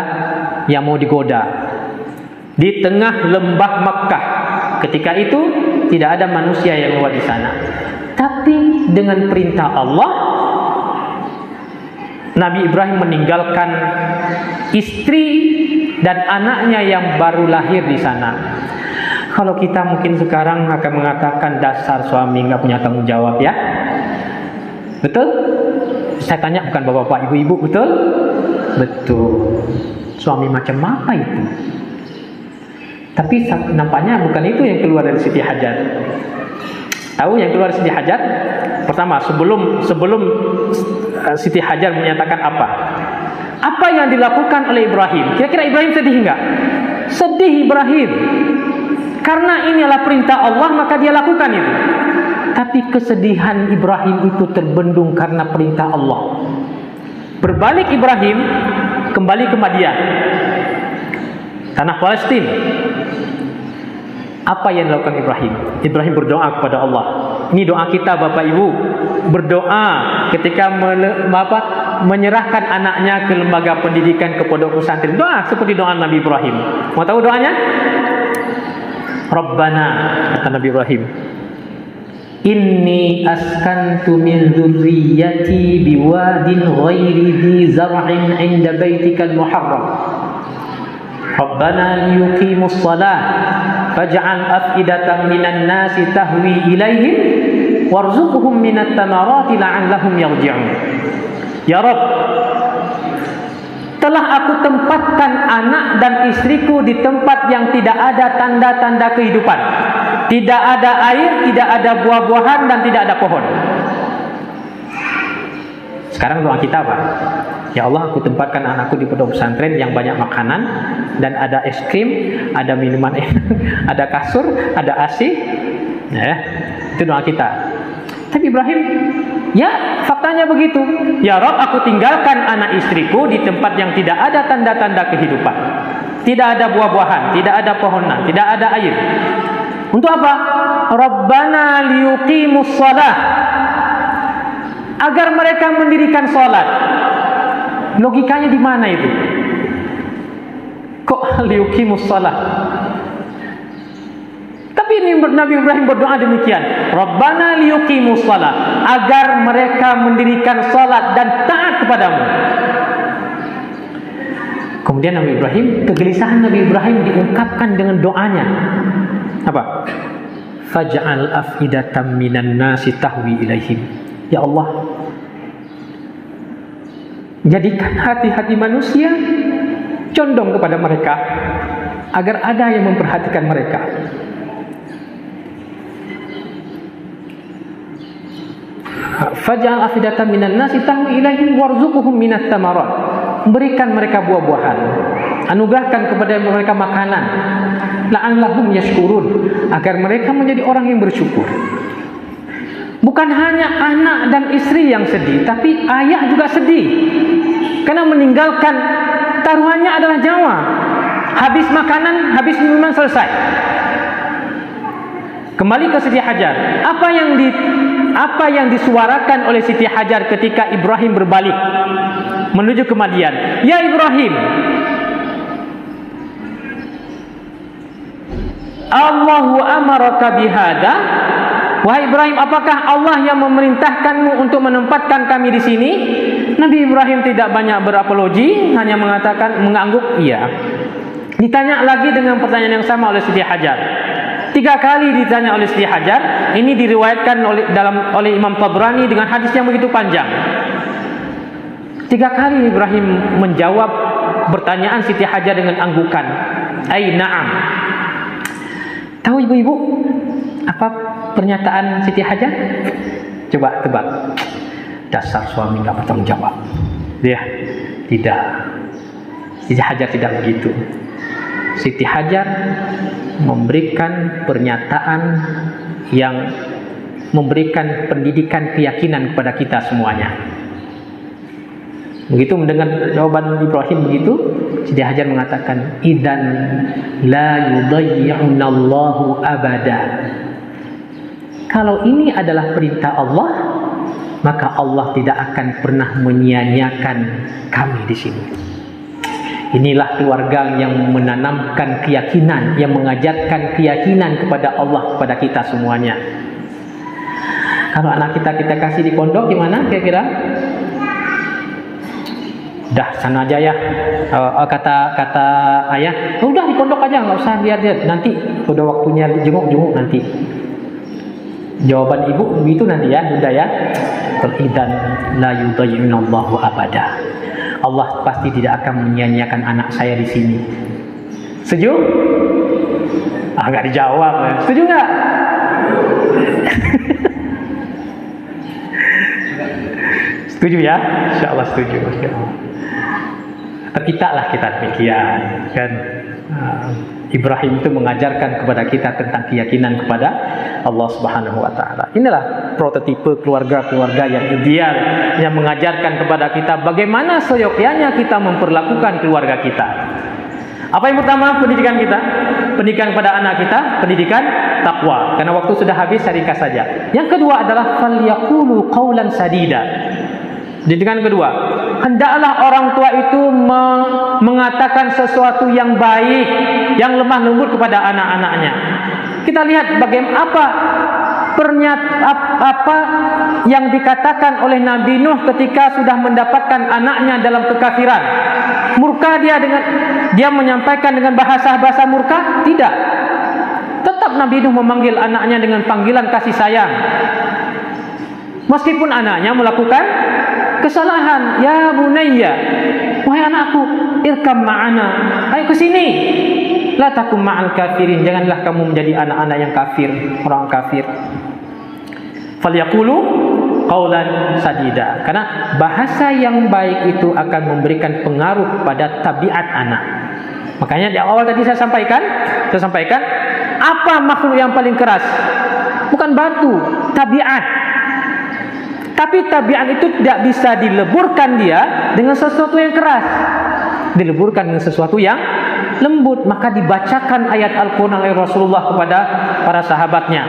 S4: yang mau digoda. Di tengah lembah Makkah, ketika itu tidak ada manusia yang lewat di sana. Tapi dengan perintah Allah, Nabi Ibrahim meninggalkan istri dan anaknya yang baru lahir di sana. Kalau kita mungkin sekarang akan mengatakan dasar suami nggak punya tanggung jawab, ya. Betul? Saya tanya bukan bapak-bapak, ibu-ibu, betul? Betul. Suami macam apa itu? Tapi nampaknya bukan itu yang keluar dari Siti Hajar. Tahu yang keluar dari Siti Hajar? Pertama, sebelum Siti Hajar menyatakan apa? Apa yang dilakukan oleh Ibrahim? Kira-kira Ibrahim sedih enggak? Sedih Ibrahim. Karena ini adalah perintah Allah, maka dia lakukan itu. Tapi kesedihan Ibrahim itu terbendung karena perintah Allah. Berbalik Ibrahim kembali ke Madian, tanah Palestina. Apa yang dilakukan Ibrahim? Ibrahim berdoa kepada Allah. Ini doa kita Bapak Ibu. Berdoa ketika menyerahkan anaknya ke lembaga pendidikan, ke pondok pesantren. Doa seperti doa Nabi Ibrahim. Mau tahu doanya? Rabbana, kata Nabi Ibrahim, inni askantu min dzurriyyati biwadin ghairi dzi zar'in 'inda baitikal muharram. Rabbana liyuqimus shalah faj'al af'idatan minan nasi tahwi ilaihim warzuqhum minat thamarati la'allahum yarji'un. Ya Rabb, telah aku tempatkan anak dan istriku di tempat yang tidak ada tanda-tanda kehidupan. Tidak ada air, tidak ada buah-buahan, dan tidak ada pohon. Sekarang doa kita apa? Ya Allah, aku tempatkan anakku di pondok pesantren yang banyak makanan dan ada es krim, ada minuman enak, ada kasur, ada AC. Ya, itu doa kita. Tapi Ibrahim, ya faktanya begitu. Ya Rabb, aku tinggalkan anak istriku di tempat yang tidak ada tanda-tanda kehidupan. Tidak ada buah-buahan, tidak ada pohonan, tidak ada air. Untuk apa? Rabbana liyuqimus shalah, agar mereka mendirikan salat. Logikanya di mana itu? Kok liyuqimus shalah? Tapi ini Nabi Ibrahim berdoa demikian. Rabbana liyuqimus shalah, agar mereka mendirikan salat dan taat kepadamu. Kemudian Nabi Ibrahim, kegelisahan Nabi Ibrahim diungkapkan dengan doanya. Apa? Faj'al af'idatan minan nasi tahwi ilaihim. Ya Allah, jadikan hati-hati manusia condong kepada mereka, agar ada yang memperhatikan mereka. Faj'al af'idatan minan nasi tahwi ilaihim warzuqhum minat thamarat. Berikan mereka buah-buahan, anugerahkan kepada mereka makanan, la'allahum yashkurun, agar mereka menjadi orang yang bersyukur. Bukan hanya anak dan istri yang sedih, tapi ayah juga sedih karena meninggalkan taruhannya adalah nyawa. Habis makanan, habis minuman, selesai. Kembali ke Siti Hajar. Apa yang disuarakan oleh Siti Hajar ketika Ibrahim berbalik? menuju ke Madian. Ya Ibrahim, Allahu amaraka bihada. Wahai Ibrahim, apakah Allah yang memerintahkanmu untuk menempatkan kami di sini? Nabi Ibrahim tidak banyak berapologi, hanya mengatakan mengangguk iya. Ditanya lagi dengan pertanyaan yang sama oleh Siti Hajar. 3 kali ditanya oleh Siti Hajar. Ini diriwayatkan oleh Imam Tabrani dengan hadis yang begitu panjang. 3 kali Ibrahim menjawab pertanyaan Siti Hajar dengan anggukan. Ai na'am. Tahu ibu-ibu apa pernyataan Siti Hajar? Coba tebak. Dasar suami nggak bertanggung jawab. Ya, tidak. Siti Hajar tidak begitu. Siti Hajar memberikan pernyataan yang memberikan pendidikan keyakinan kepada kita semuanya. Begitu mendengar jawaban Ibrahim begitu, Siti Hajar mengatakan, idzan la yudayyi'unallahu abada. Kalau ini adalah perintah Allah, maka Allah tidak akan pernah menyia-nyiakan kami di sini. Inilah keluarga yang menanamkan keyakinan, yang mengajarkan keyakinan kepada Allah kepada kita semuanya. Kalau anak kita kasih di pondok gimana kira-kira? Dah sana aja ya, kata ayah, udah di pondok aja, nggak usah lihat nanti udah waktunya jenguk nanti. Jawaban ibu begitu nanti ya, bunda ya. Idzan la yudayyi'unallahu abada. Allah pasti tidak akan menyia-nyiakan anak saya di sini. Setuju? Nggak dijawab. Setuju nggak? Setuju ya? Insyaallah setuju. Terkitaklah kita demikian kan. Ibrahim itu mengajarkan kepada kita tentang keyakinan kepada Allah Subhanahu wa taala. Inilah prototipe keluarga-keluarga yang ideal yang mengajarkan kepada kita bagaimana seyogyanya kita memperlakukan keluarga kita. Apa yang pertama? Pendidikan kita, pendidikan kepada anak kita, pendidikan takwa. Karena waktu sudah habis, saya ringkas saja. Yang kedua adalah falyaqulu qaulan sadida. Pendidikan kedua, hendaklah orang tua itu mengatakan sesuatu yang baik, yang lemah lembut kepada anak-anaknya. Kita lihat bagaimana apa yang dikatakan oleh Nabi Nuh ketika sudah mendapatkan anaknya dalam kekafiran. Murka dia menyampaikan dengan bahasa murka? Tidak. Tetap Nabi Nuh memanggil anaknya dengan panggilan kasih sayang. Meskipun anaknya melakukan kesalahan. Ya bunayya, wahai anakku, irkam ma'ana, ayo ke sini. La takum ma'al kafirin, janganlah kamu menjadi anak-anak yang kafir, orang kafir. Falyaqulu qaulan sadida. Karena bahasa yang baik itu akan memberikan pengaruh pada tabiat anak. Makanya di awal tadi saya sampaikan apa makhluk yang paling keras? Bukan batu, tabiat. Tapi tabiat itu tidak bisa dileburkan dia dengan sesuatu yang keras. Dileburkan dengan sesuatu yang lembut. Maka dibacakan ayat Al-Quran oleh Rasulullah kepada para sahabatnya.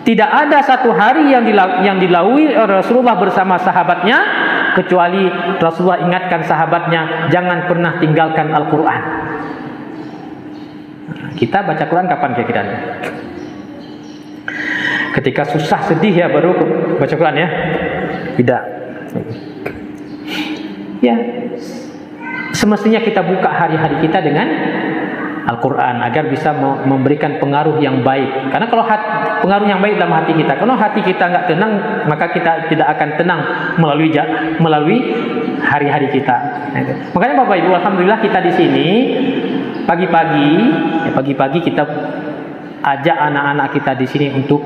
S4: Tidak ada satu hari yang dilalui Rasulullah bersama sahabatnya kecuali Rasulullah ingatkan sahabatnya, jangan pernah tinggalkan Al-Quran. Kita baca Quran kapan kira-kira? Ketika susah, sedih ya baru baca Quran ya? Tidak. Ya, semestinya kita buka hari-hari kita dengan Al-Quran agar bisa memberikan pengaruh yang baik. Karena kalau pengaruh yang baik dalam hati kita, kalau hati kita nggak tenang, maka kita tidak akan tenang melalui hari-hari kita. Makanya Bapak Ibu, alhamdulillah kita di sini pagi-pagi kita ajak anak-anak kita di sini untuk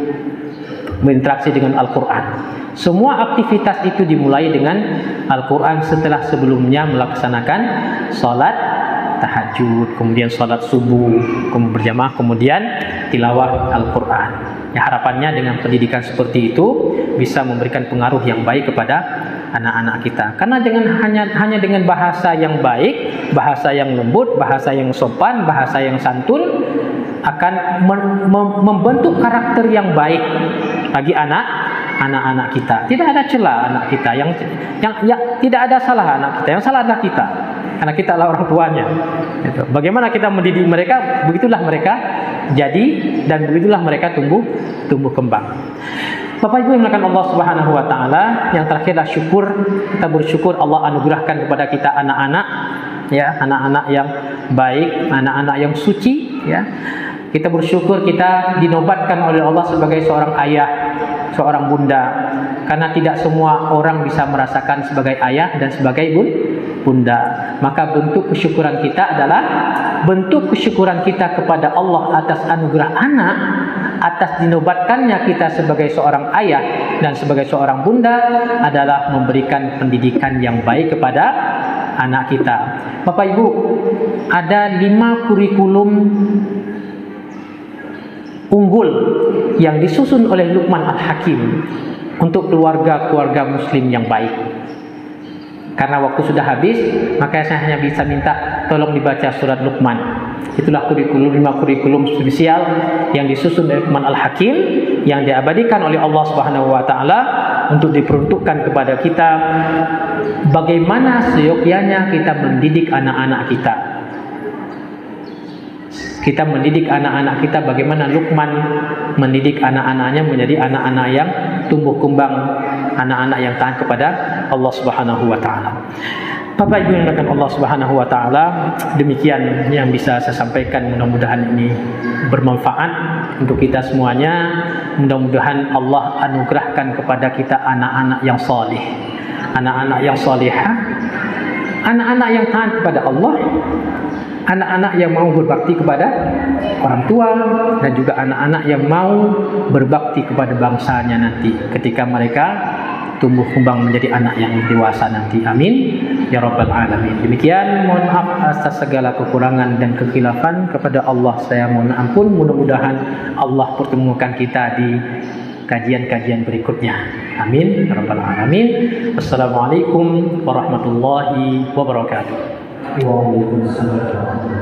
S4: berinteraksi dengan Al-Quran. Semua aktivitas itu dimulai dengan Al-Quran setelah sebelumnya melaksanakan sholat tahajud, kemudian sholat subuh, kemudian berjamaah, kemudian tilawah Al-Quran. Ya, harapannya dengan pendidikan seperti itu bisa memberikan pengaruh yang baik kepada anak-anak kita. Karena hanya dengan bahasa yang baik, bahasa yang lembut, bahasa yang sopan, bahasa yang santun akan membentuk karakter yang baik bagi anak anak-anak kita. Tidak ada celah anak kita yang tidak ada salah anak kita. Yang salah adalah kita. Karena kita adalah orang tuanya. Gitu. Bagaimana kita mendidik mereka, begitulah mereka jadi dan begitulah mereka tumbuh kembang. Bapak Ibu yang dimuliakan Allah Subhanahu wa taala, yang terakhirlah syukur. Kita bersyukur Allah anugerahkan kepada kita anak-anak, ya, anak-anak yang baik, anak-anak yang suci, ya. Kita bersyukur kita dinobatkan oleh Allah sebagai seorang ayah, seorang bunda. Karena tidak semua orang bisa merasakan sebagai ayah dan sebagai bunda. Maka bentuk kesyukuran kita adalah bentuk kesyukuran kita kepada Allah atas anugerah anak, atas dinobatkannya kita sebagai seorang ayah dan sebagai seorang bunda adalah memberikan pendidikan yang baik kepada anak kita. Bapak Ibu, ada 5 kurikulum unggul yang disusun oleh Luqman Al-Hakim untuk keluarga-keluarga muslim yang baik. Karena waktu sudah habis, maka saya hanya bisa minta tolong dibaca surat Luqman. Itulah 5 kurikulum spesial yang disusun oleh Luqman Al-Hakim, yang diabadikan oleh Allah Subhanahu wa taala untuk diperuntukkan kepada kita bagaimana seyogyanya kita mendidik anak-anak kita. Kita mendidik anak-anak kita bagaimana Luqman mendidik anak-anaknya menjadi anak-anak yang tumbuh kembang, anak-anak yang taat kepada Allah Subhanahu wa taala. Bapak Ibu yang dimuliakan Allah Subhanahu wa taala, demikian yang bisa saya sampaikan, mudah-mudahan ini bermanfaat untuk kita semuanya. Mudah-mudahan Allah anugerahkan kepada kita anak-anak yang saleh, anak-anak yang salihah, anak-anak yang taat kepada Allah, anak-anak yang mau berbakti kepada orang tua, dan juga anak-anak yang mau berbakti kepada bangsanya nanti ketika mereka tumbuh kembang menjadi anak yang dewasa nanti. Amin ya rabbal alamin. Demikian, mohon maaf atas segala kekurangan dan kekhilafan. Kepada Allah saya mohon ampun. Mudah-mudahan Allah pertemukan kita di kajian-kajian berikutnya. Amin ya rabbal alamin. Wassalamualaikum warahmatullahi wabarakatuh.
S1: Waalaikumsalam.